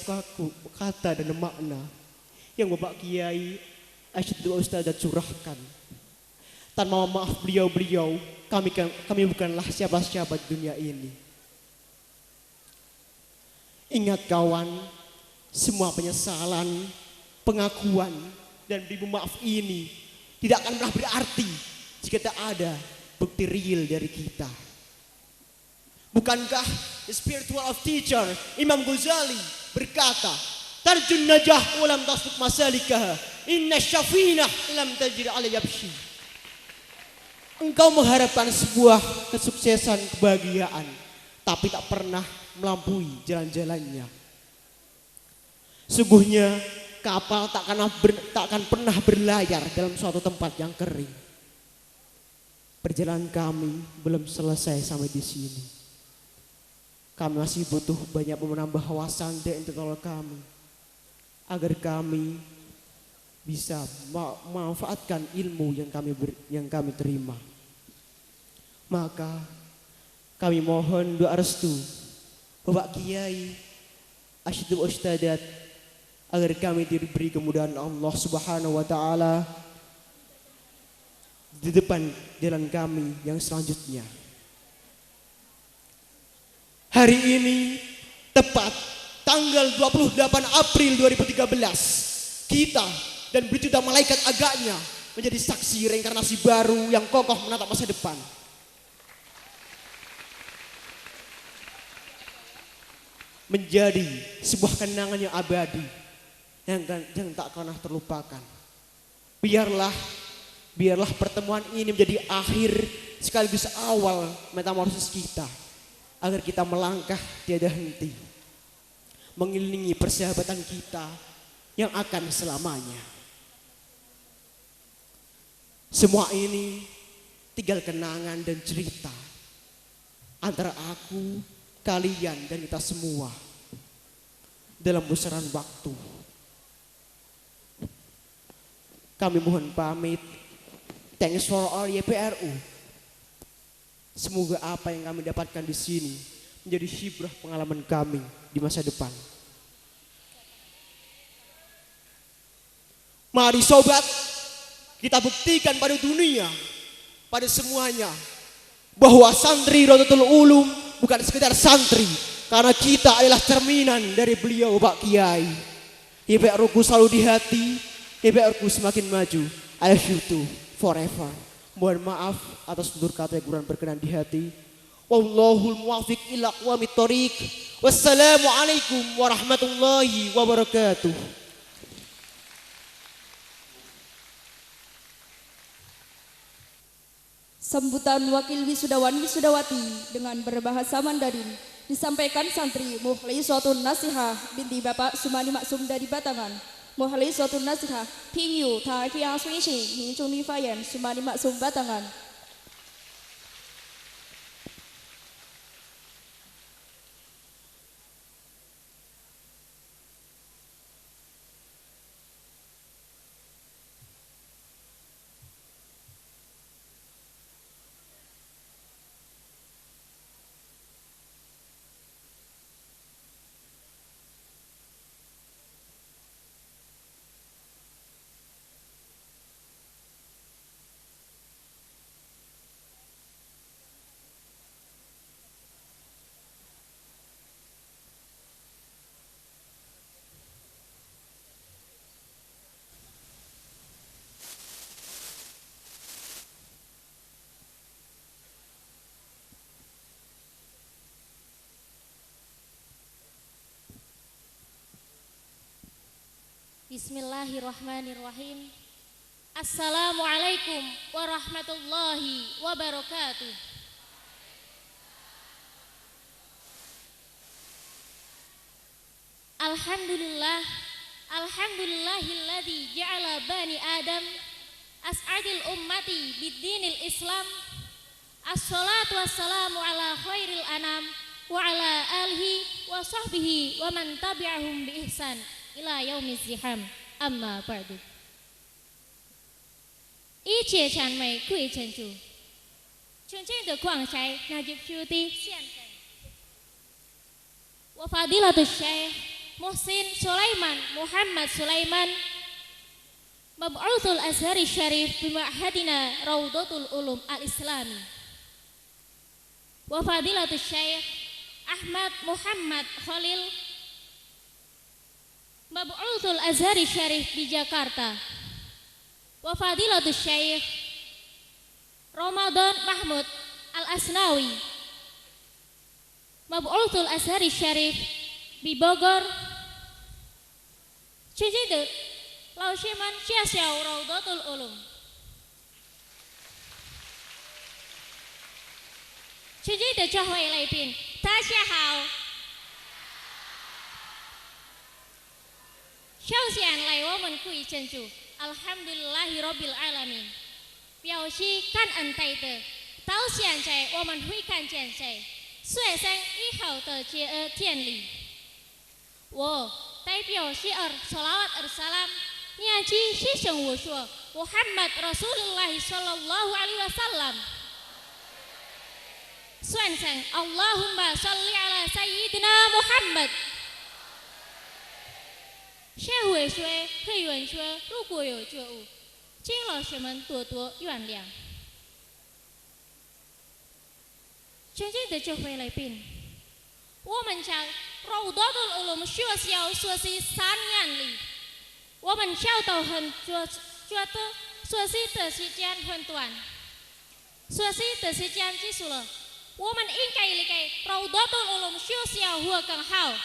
kata dan makna yang Bapak Kiai Asyidul Ustadzah curahkan. Tanpa maaf beliau-beliau, kami bukanlah siapa-siapa di dunia ini. Ingat kawan, semua penyesalan, pengakuan, dan beribu maaf ini tidak akan pernah berarti jika tak ada bukti real dari kita. Bukankah the spiritual of teacher Imam Ghazali berkata, tarjun najah walam tasbuk masalikah, inna syafinah lam tajri ala yabshi. Engkau mengharapkan sebuah kesuksesan, kebahagiaan, tapi tak pernah melampaui jalan-jalannya. Sungguhnya kapal tak akan pernah berlayar dalam suatu tempat yang kering. Perjalanan kami belum selesai sampai di sini. Kami masih butuh banyak menambah wawasan dan intelektual kami agar kami bisa memanfaatkan ilmu yang kami terima. Maka kami mohon doa restu Bapak Kiai Asyidul Ustadzah agar kami diberi kemudahan Allah Subhanahu wa taala di depan jalan kami yang selanjutnya. Hari ini tepat tanggal 28 April 2013, kita dan berjuta malaikat agaknya menjadi saksi reinkarnasi baru yang kokoh menatap masa depan. Menjadi sebuah kenangan yang abadi yang tak pernah terlupakan. Biarlah pertemuan ini menjadi akhir sekaligus awal metamorfosis kita, agar kita melangkah tiada henti mengelilingi persahabatan kita yang akan selamanya. Semua ini tinggal kenangan dan cerita antara aku, kalian, dan kita semua dalam besaran waktu. Kami mohon pamit. Thanks for all YPRU. Semoga apa yang kami dapatkan di sini menjadi hibrah pengalaman kami di masa depan. Mari sobat, kita buktikan pada dunia, pada semuanya, bahwa santri Rodatul Ulum bukan sekedar santri, karena kita adalah cerminan dari beliau Pak Kiai. YPRU selalu di hati, YPRU semakin maju. I love you too forever. Mohon maaf atas tutur kata yang kurang berkenan di hati. Wallahul muwaffiq ila aqwamit thoriq. Wassalamualaikum warahmatullahi wabarakatuh. Sambutan wakil wisudawan wisudawati dengan berbahasa Mandarin disampaikan santri Mukhlisatun Nasihah binti Bapak Sumani Maksum dari Batangan. Mukhlisatun Nasihah Pingyu Tai Fiang Sui Xing Min Chung Li Fayan Sumani Maksum Batangan. Bismillahirrahmanirrahim. Assalamualaikum warahmatullahi wabarakatuh. Alhamdulillah, alhamdulillahilladzi ja'ala bani Adam as'adil ummati bid-dinil Islam. Assalatu wassalamu ala khairil anam wa ala alihi wa sahbihi wa man tabi'ahum bi ihsan ila yaumiz ziham. Amma ba'du. 一切谄媚归真主，纯净的光彩那就注定现身。Wa fadilatul Syekh Muhsin Sulaiman Muhammad Sulaiman Mab'uthul Azhari Syarif Bima'hadina Raudatul Ulum Al-Islami. Wa fadilatul Syekh Ahmad Muhammad Khalil Mab'uthul Azhari Syarif di Jakarta. Wa fadilatul Syekh Ramadan Mahmud Al-Asnawi Mab'uthul Azhari Syarif di Bogor. 尊敬的老师们、学校 Raudatul Ulum， 尊敬的教会来宾，大家好。首先来我们归真主 Alhamdulillahirabbil alamin， 表示感恩戴德。到现在我们会看见谁学生以后的建立。我代表希尔 salawat salam 念及师兄我说 Muhammad Rasulullah sallallahu alaihi wasallam 宣称 Allahumma salli ala sayyidina Muhammad。 社会说会员说如果有觉悟，请老师们多多原谅。尊敬的教会来宾，我们在 Raudatul Ulum 学校学习3年里，我们学到很多，觉得学习的时间很短，学习的时间结束了，我们应该离开 Raudatul Ulum 学校会更好。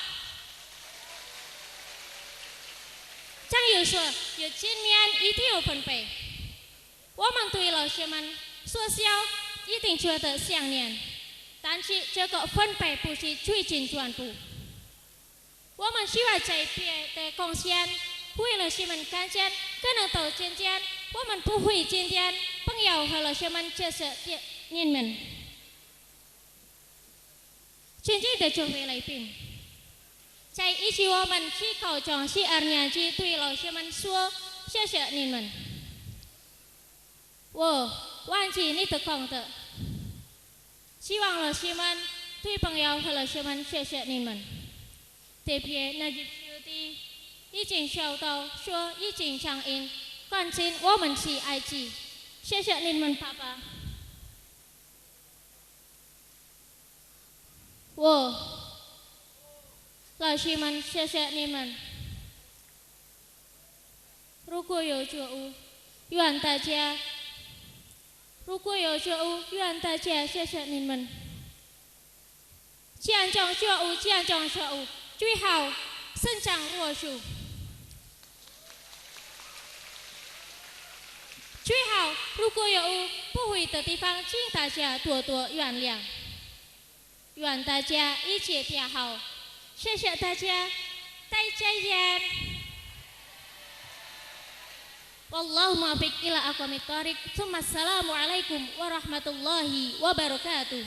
张友说有今年一定有分配，我们对老师们学校一定觉得想念，但是这个分配不是最尽全部。我们需要在别的贡献，为老师们看见可能到今天我们不会今天朋友和老师们这些你们。尊敬的教会来宾，在一起我们去考中西二年级对老师们说谢谢你们。我忘记你的功德，希望老师们对朋友和老师们谢谢你们。特别那些兄弟已经收到说已经上映，关心我们是爱子，谢谢你们爸爸。老师们谢谢你们。如果有觉悟，愿大家谢谢你们。见证觉悟，最好生长若树。最好如果有不会的地方，请大家多多原谅。愿大家一切变好，谢谢大家，再见。Wallahu muwaffiq ila aqwamit thoriq. Assalamualaikum warahmatullahi wabarakatuh.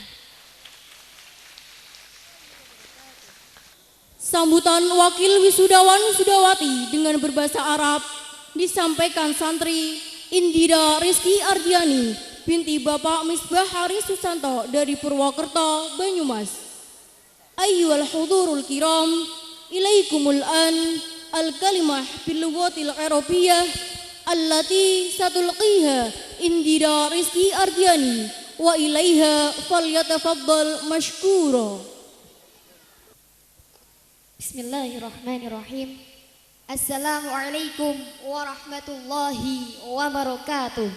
Sambutan wakil wisudawan wisudawati dengan berbahasa Arab disampaikan santri Indira Rizky Ardiani binti Bapak Misbah Hari Susanto dari Purwokerto, Banyumas. Ayyuhal hudurul kiram, ilaikumul an al-kalimah bil lughatil arabiyyah allati satulqiha Indira Rizky Ardiani wa ilaiha falyatafaddal mashkura. Bismillahirrahmanirrahim. Assalamualaikum warahmatullahi wabarakatuh.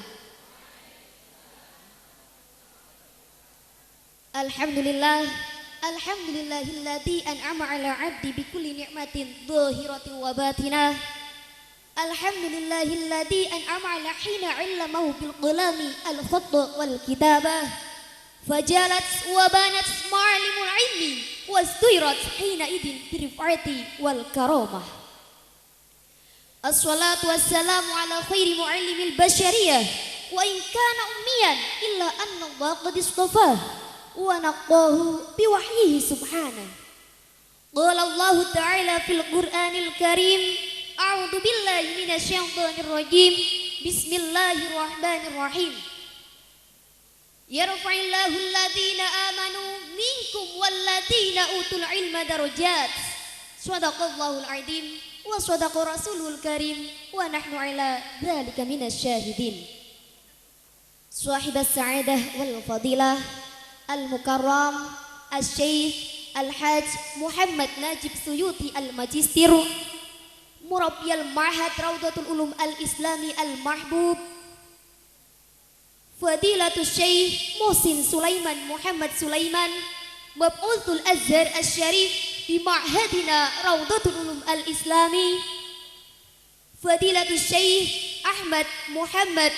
Alhamdulillahilladzi an'ama ala 'abdi bikulli ni'matin dhahiratin wa batinah. Alhamdulillahilladzi an'ama ala hina 'allamahu bil qalami al-khatt wal kitabah fajalat wa banat ma'alimul ilmi wastuirat hina idin birifati wal karamah. Assalatu wassalamu ala khairi mu'allimil bashariyah wa in kana ummiyan illa anna Allah qad istafah wa naqahu biwahyihi subhanahu. Qala Allah ta'ala fil Qur'anil Karim, a'udzu billahi minasyaitonir rajim. Bismillahirrahmanirrahim. Yarfa'illahu alladhina amanu minkum walladhina utul ilma darajat. Shadaqallahul 'adzim wa shadaqa rasulul karim wa nahnu 'ala dzalika minasyahidin. Sahibas sa'adah wal fadilah al-mukarram asy-syekh Al-Hajj Muhammad Najib Suyuti Al-Majistir, Murabbiyal Ma'had Raudatul Ulum Al-Islami Al-Mahbub, Fadilatul Syekh Muhsin Sulaiman Muhammad Sulaiman, Mab'uthul Azhar Asy-Syarif di Ma'hadina Raudatul Ulum Al-Islami, Fadilatul Syekh Ahmad Muhammad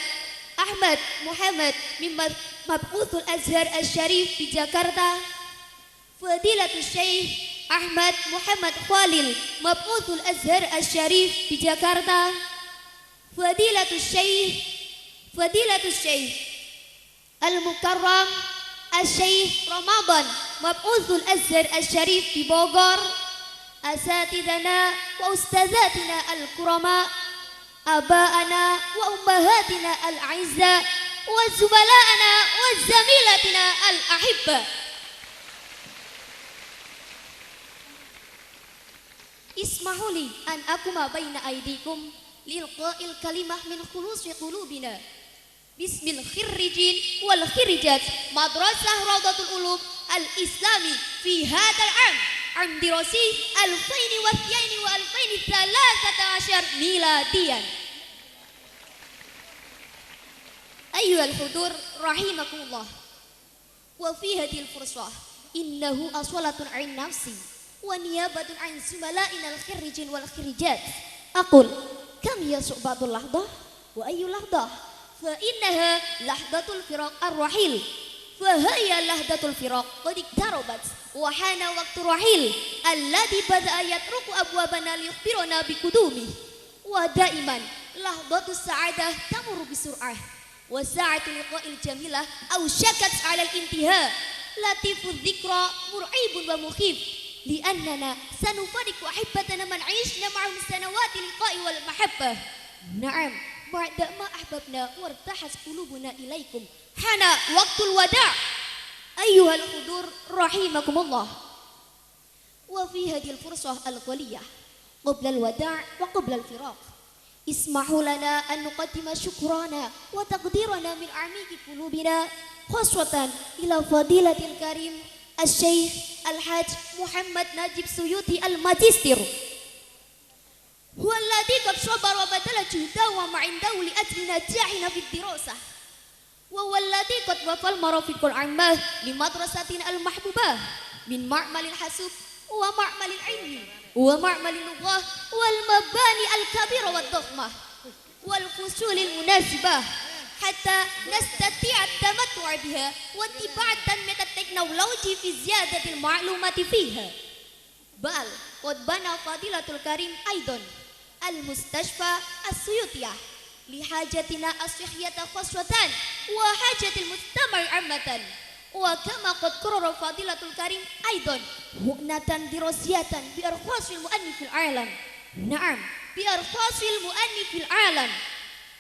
Mimma Mab'uthul Azhar Asy-Syarif di Jakarta, Fadilatul Syekh Ahmad Muhammad Khalil Mab'uthul Azhar Asy-Syarif di Jakarta, Fadilatul Syekh Al-Mukarram Asy-Syekh Ramadan Mab'uthul Azhar Asy-Syarif di Bogor, asatidana wa ustazatina al-kurama, abaana wa ummahatina al-aizza, wa zubala'ana wa zamilatina al-ahibba. Ismahuli an akuma baina aidikum lilqa'il kalimah min khulusi qulubina. Bismil khirrijin wal khirijat Madrasah Raudatul Ulum Al-Islami fi hadzal 'am dirasi 2002 wa 2013 miladiyan. Ayyuhal hudur rahimakumullah. Wa fi hadhil fursah innahu aswalatun 'an nafsi wa niyabatun an zumala'ina al-khirrijin wal khirijat. Aqul kam yasu'batul lahdah wa ayu lahdah fa innaha lahdatul firaq ar-rahil fa hiya lahdatul firaq qad iktarabat wa hana waqtu rahil alladhi bada'a yatruku abwabana liyukhbiruna biqudumi wa daiman lahdatus sa'adah tamurru bisur'ah wa sa'atul liqa'il jamilah aw syakat 'ala al-intiha latifudz dzikra mur'ibun wa mukhif li'annana sanufariqu ahibbatana man 'ishna ma'ahum sanawati liqa'i wal mahabbah. Na'am, ba'da ma ahbabna wartahas qulubuna ilaikum hana waqtul wada'. Ayyuhal hudur rahimakumullah. Wa fi hadhil fursah al-ghaliyah qabla al-wada' wa qabla al-firaq ismahu lana an nuqaddima syukrana wa taqdirana min a'miqi qulubina khaswatan ila fadilatil karim Asy-Syekh Al-Hajj Muhammad Najib Suyuti Al-Majistir, huwa alladhi qad sabara wa badala juhdahu wa ma'indahu li ajli najahina fid dirasah wa huwa alladhi qad wafal marafiqul 'ammah li madrasatina al-mahbubah min ma'malil hasub wa ma'malil ilmi wa ma'malil lughah wal mabani al-kabira wad dhakhmah wal fusulil munasibah hatta nastati'a tamattu'a biha wa tibatan meta teknologi fi ziyadatil ma'lumati fiha. Bal qad bana fadilatul karim aidan al mustashfa as-suyutiyah li hajatina as-sihhiyata khaswatan wa hajatil mujtama'i ammatan wa kama qad qarara fadilatul karim aidan huknatan dirasiyatan bi arkhasil mu'annifil alam. Na'am, bi arkhasil mu'annifil alam.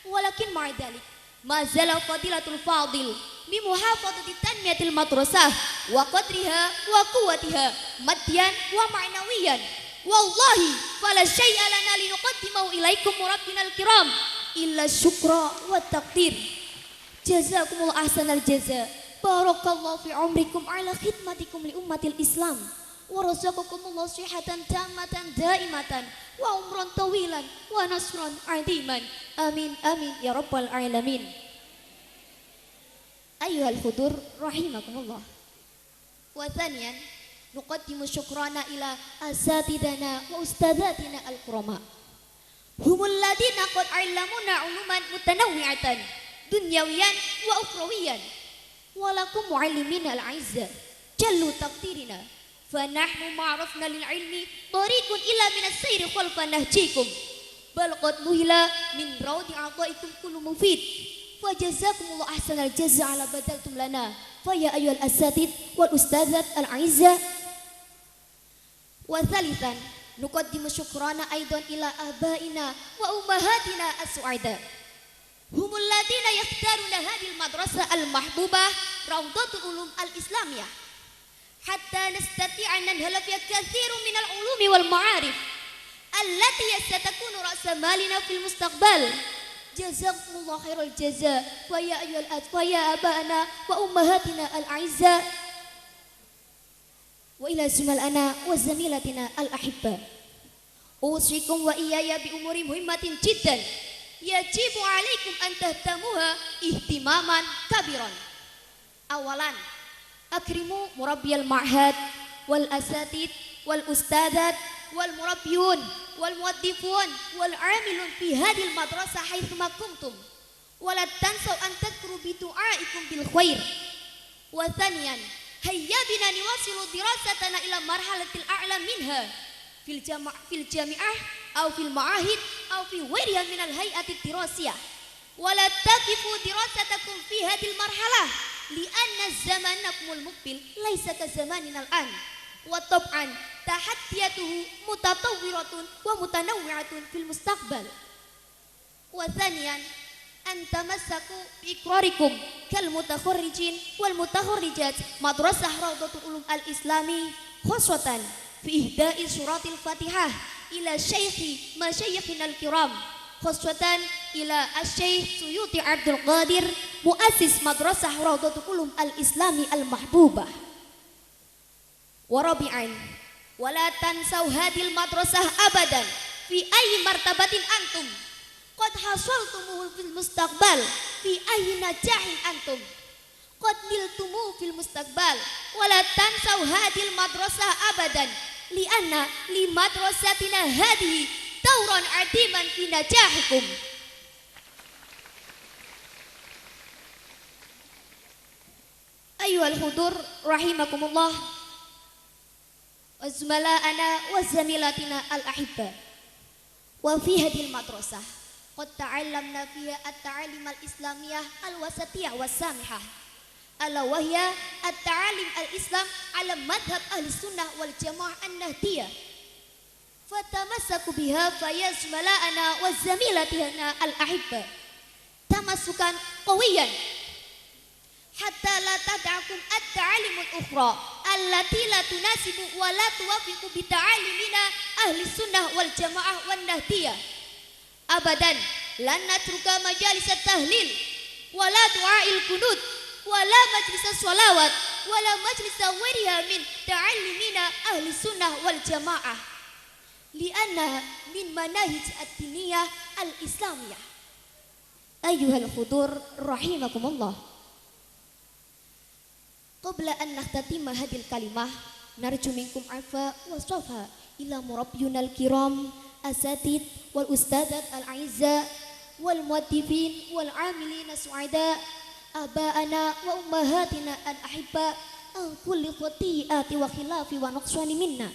Walakin ma'adalik mazala fadilatul fadil bimuhafadati tanmiyatil madrasah wa qadriha wa quwwatiha madyan wa ma'nawiyan. Wallahi fala syai'a lana linuqaddimahu ilaikum murabbinal kiram illa syukra wa taqdir. Jazakumullah ahsanal jaza. Barakallahu fi umrikum ala khidmatikum li ummatil Islam. Wa razaqakumullah sihatan tammatan daimatan wa umran tawilan wa nasran adiman. Amin amin ya rabbal alamin. Ayyuhal hudur rahimakumullah. Wa thaniyan nuqaddimu syukrana ila asatidana wa ustadzatina al-kurama. Humul ladina qad 'allamuna 'uluman mutanawwi'atan dunyawiyan wa ukhrawiyan. Walakum mu'allimina al-'izza jallu taqdirina. Fanahnu ma'rafna lil 'ilmi tariqun ila minas sayri khalfa nahjikum. Bal qad nuhila min raudi a'ta'ikum kullu mufid. Fajazakumullah ahsanal jazaa ala badaltum lana. Fa ya ayyuhal asatid wal ustadzat al-'izza. Wa thalithan nuqaddimu syukrana aidan ila abaina wa ummahatina as-su'ada. Humul ladina yakhtaruna hadhihi al-madrasah al-mahbubah Rawdatul Ulum al-Islamiyah hatta nastati'a an nanhala fiha katsirun min al-ulumi wal ma'arif allati satakunu ra'sa malina fil mustaqbal. Jazakumullah khairal jaza wa ya ayyuhal atfaya abana wa ummahatina al-'izza wa ila zumalana wa zamilatina al-ahibba. Usikum wa iyaya bi umuri muhimmatin jiddan yajibu alaikum an tahtamuha ihtimaman kabiran. Awalan, akrimu murabbiyal ma'had wal asatid wal ustadzat wal murabbiyun wal muwaddifun wal amilun fi hadhil madrasah haitsuma kuntum wa la tansaw an tadhkuru bi du'aikum bil khair. Wa thaniyan, hayya bina niwasilu dirasatana ila marhalatil a'la minha fil jami'ah aw fil ma'ahid aw fi ghairiha min al hay'ati dirasiyah. Wa la taqifu dirasatakum fi hadhil marhalah li'anna zamanakumul muqbil laysa ka zamanina al-an. Wa tab'an tahaddiyatuhu mutatawwiratun wa mutanawwi'atun fil mustaqbal. Wa thaniyan an tamassaku bi iqrarikum kal mutakharrijin wal mutakharrijat madrasah Rawdatul Ulum al-Islami khoswatan fi ihda'i suratil Fatihah ila syaikhi masyayikhina al-kiram khoswatan ila asy-syaikh Suyuti Abdul Qadir muassis madrasah Rawdatul Ulum al-Islami al-mahbubah. Wa rabi'an wala tansaw hadhil madrasah abadan fi ayyi martabatin antum qad hasaltumuhu fil mustaqbal fi ayyi najahin antum qad niltumu fil mustaqbal wala tansaw hadhil madrasah abadan li'anna li madrasatina hadhihi tawran adiman fi najahikum. Ayyuhal hudur rahimakumullah wa zumala'ana wa zamilatina al-ahibba. Wa fi hadhil madrasah qad ta'allamna fiha at-ta'alim al-islamiyah al-wasatiyah was-samihah ala wahya at-ta'alim al-islam ala madhab ahli sunnah wal jamaah an-nahdiyah. Fatamassaku biha faya zumala'ana wa zamilatina al-ahibba tamassukan qawiyan hatta la tad'akum at-ta'alimul ukhra allati la tunasibu wa la tuwafiqu bi ta'alimina ahli sunnah wal jamaah wan nahdiyah. Abadan lan natruka majalis at-tahlil wa la du'ail qunut wa la majlis as-salawat wa la majlis ghairiha min ta'alimina ahli sunnah wal jamaah li'anna min manahij ad-diniyah al-islamiyah. Ayyuhal hudur rahimakumullah. Qabla an nakhtatima hadil kalimah narju minkum afa wa safa ila murabbiyunal kiram asatid wal ustadzat al-'izza wal muwaddifin wal 'amilina su'ada abaana wa ummahatina al-ahibba an kulli khati'ati wa khilafi wa nuqsani minna.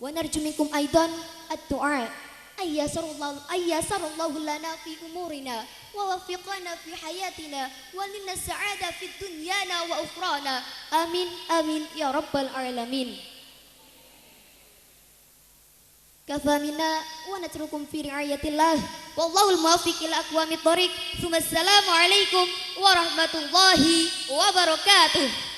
Wa narju minkum aidan ad-du'a ayyasarallahu lana fi umurina wa wafiqana fi hayatina wa lina sa'ada fi dunyana wa ukhrana. Amin amin ya rabbal alamin. Kafamina wa natrukum fi riayatillah wallahul muwaffiq ila aqwamit thoriq. Assalamu alaikum warahmatullahi wabarakatuh.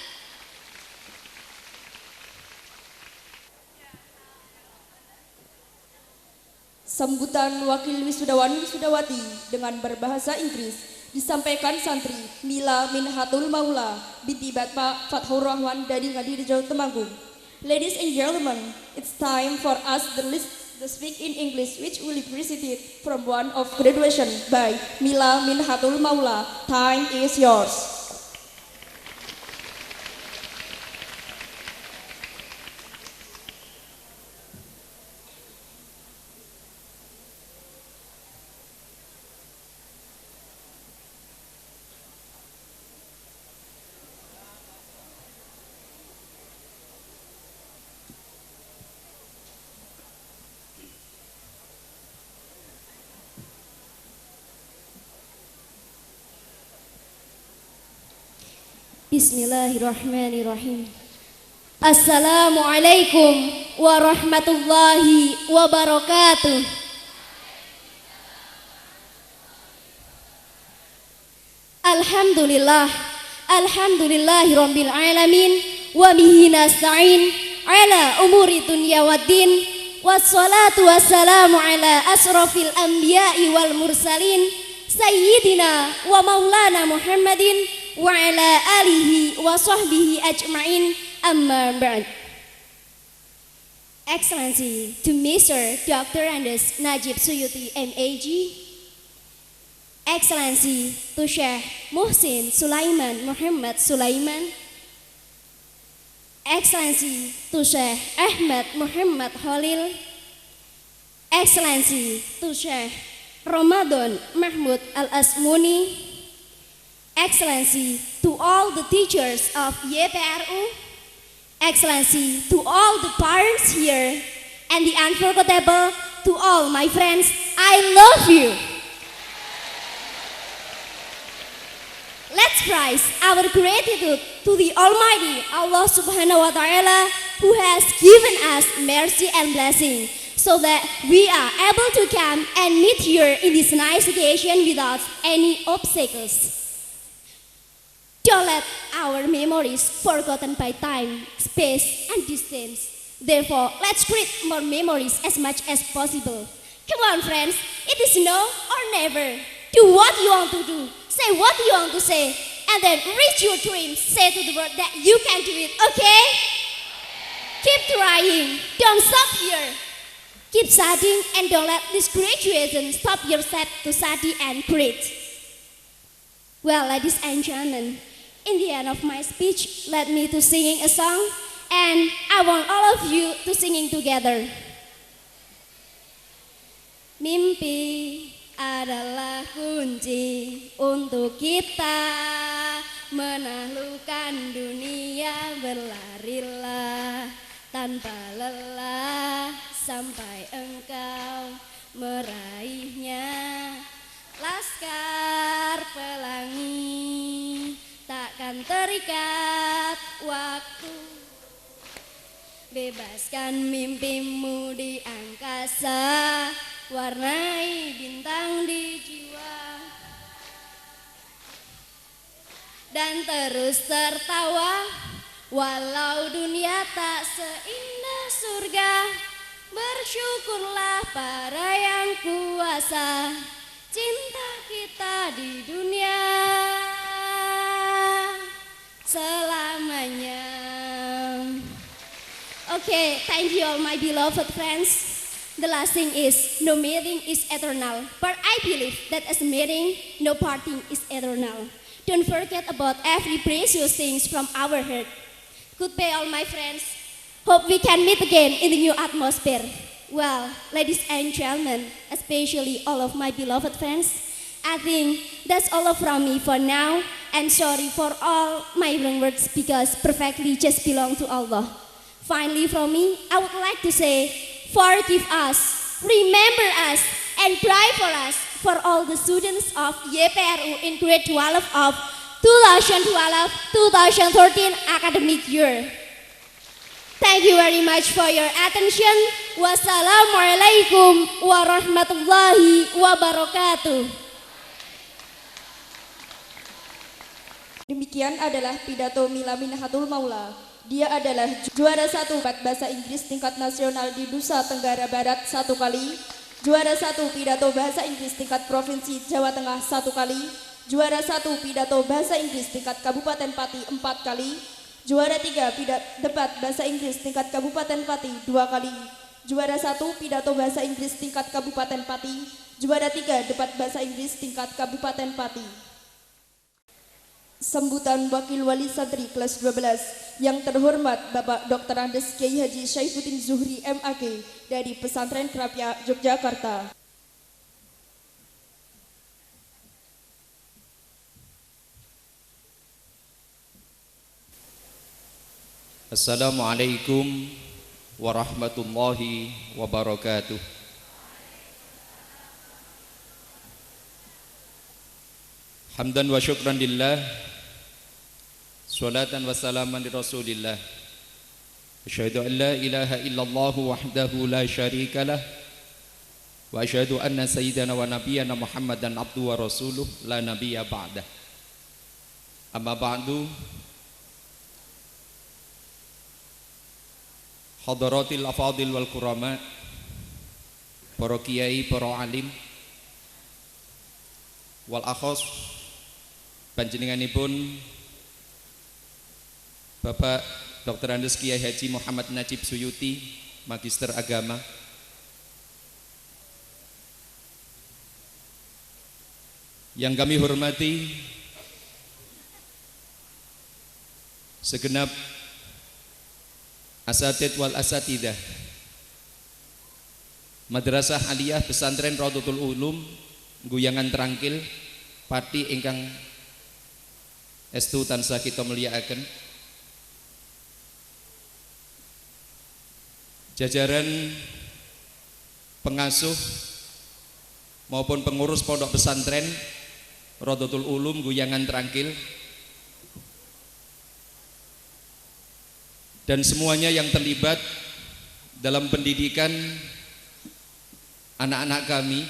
Sambutan wakil wisudawan wisudawati dengan berbahasa Inggris disampaikan santri Mila Minhatul Maula binti Bapak Fathur Rahman dari Ngadirejo Temanggung. Ladies and gentlemen, it's time for us to speak in English, which will be recited from one of graduation by Mila Minhatul Maula. Time is yours. Bismillahirrahmanirrahim. Assalamualaikum warahmatullahi wabarakatuh. Alhamdulillah, alhamdulillahirabbil alamin wa bihi nasta'in ala umuri dunya waddin wassalatu wassalamu ala asrofil anbiya'i wal mursalin sayyidina wa maulana Muhammadin wa ala alihi wa sahbihi ajma'in amma ba'd. Excellency to Mr. Dr. Andes Najib Suyuti MAG, Excellency to Sheikh Muhsin Sulaiman Muhammad Sulaiman, Excellency to Sheikh Ahmad Muhammad Khalil, Excellency to Sheikh Ramadan Mahmud Al-Asmuni, Excellency to all the teachers of YPRU, Excellency to all the parents here, and the unforgettable to all my friends, I love you. Let's praise our gratitude to the Almighty Allah Subhanahu wa Ta'ala, who has given us mercy and blessing so that we are able to come and meet here in this nice occasion without any obstacles. Don't let our memories forgotten by time, space, and distance. Therefore, let's create more memories as much as possible. Come on, friends, it is now or never. Do what you want to do. Say what you want to say, and then reach your dreams. Say to the world that you can do it, okay? Keep trying. Don't stop here. Keep studying and don't let this graduation stop yourself to study and create. Well, ladies and gentlemen, in the end of my speech, let me to singing a song, and I want all of you to singing together. Mimpi adalah kunci untuk kita menaklukkan dunia. Berlarilah tanpa lelah sampai engkau meraihnya. Laskar pelangi takkan terikat waktu. Bebaskan mimpimu di angkasa, warnai bintang di jiwa, dan terus tertawa walau dunia tak seindah surga. Bersyukurlah para yang kuasa, cinta kita di dunia selamanya. Okay, thank you all my beloved friends. The last thing is, no meeting is eternal, but I believe that as a meeting, no parting is eternal. Don't forget about every precious things from our heart. Goodbye all my friends. Hope we can meet again in the new atmosphere. Well, ladies and gentlemen, especially all of my beloved friends, I think that's all from me for now. And sorry for all my wrong words because perfectly just belong to Allah. Finally from me, I would like to say, forgive us, remember us, and pray for us, for all the students of YPRU in grade 12 of 2012-2013 academic year. Thank you very much for your attention. Wassalamualaikum warahmatullahi wabarakatuh. Demikian adalah pidato Mila Minahatul Maula. Dia adalah juara 1 bahasa Inggris tingkat nasional di Nusa Tenggara Barat 1 kali, juara 1 pidato bahasa Inggris tingkat provinsi Jawa Tengah 1 kali, juara 1 pidato bahasa Inggris tingkat Kabupaten Pati 4 kali, juara 3 debat bahasa Inggris tingkat Kabupaten Pati 2 kali, juara 1 pidato bahasa Inggris tingkat Kabupaten Pati, juara 3 debat bahasa Inggris tingkat Kabupaten Pati. Sambutan Wakil Wali Santri kelas 12 yang terhormat Bapak Dr. Andes Kiai Haji Syaifuddin Zuhri MAG dari Pesantren Krapia Yogyakarta. Assalamualaikum warahmatullahi wabarakatuh. Hamdan wa syukran lillah, Salatan wa salaman li Rasulillah. Asyhadu an la ilaha illallah wahdahu la syarika lah. Wa asyhadu anna sayyidana wa nabiyyana Muhammadan abduhu wa rasuluh la nabiyya ba'dah. Amma ba'du. Hadaratil afadil wal kurama, para kiai, para alim, wal akhos panjenenganipun Bapak Dr. Andes Kiai Haji Muhammad Najib Suyuti, Magister Agama, yang kami hormati segenap asatid wal asatidah Madrasah Aliyah Pesantren Raudhatul Ulum Guyangan Trangkil Pati ingkang estu tansah kita mulyakaken, jajaran pengasuh maupun pengurus pondok pesantren Raudhatul Ulum Guyangan Trangkil, dan semuanya yang terlibat dalam pendidikan anak-anak kami,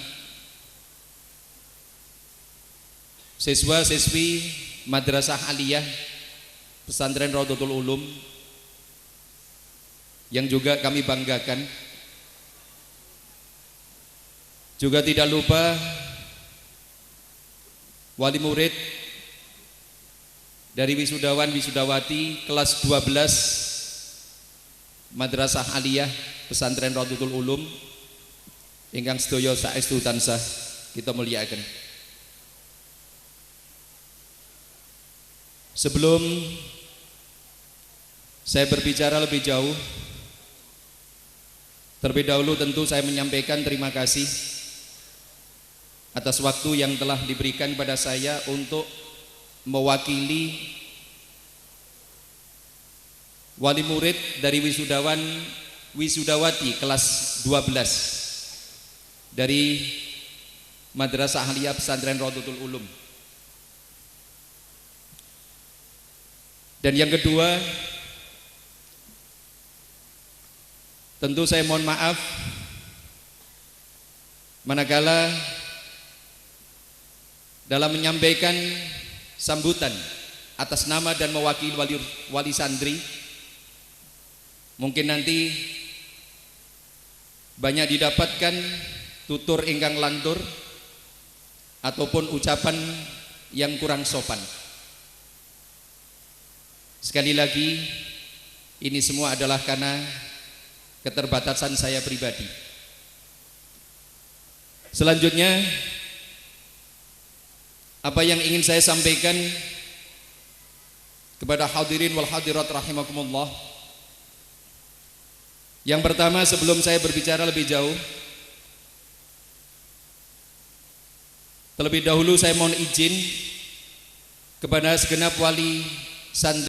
siswa-siswi Madrasah Aliyah Pesantren Raudhatul Ulum yang juga kami banggakan. Juga tidak lupa wali murid dari wisudawan wisudawati kelas 12 Madrasah Aliyah Pesantren Raudhatul Ulum ingkang sedaya saestu tansah kita mulyakaken. Sebelum saya berbicara lebih jauh, terlebih dahulu tentu saya menyampaikan terima kasih atas waktu yang telah diberikan pada saya untuk mewakili wali murid dari wisudawan wisudawati kelas 12 dari Madrasah Aliyah Pesantren Raudhatul Ulum. Dan yang kedua, tentu saya mohon maaf manakala dalam menyampaikan sambutan atas nama dan mewakili wali santri, mungkin nanti banyak didapatkan tutur ingkang lantur ataupun ucapan yang kurang sopan. Sekali lagi, ini semua adalah karena keterbatasan saya pribadi. Selanjutnya, apa yang ingin saya sampaikan kepada hadirin wal hadirat rahimakumullah. Yang pertama, sebelum saya berbicara lebih jauh, terlebih dahulu saya mohon izin kepada segenap wali santri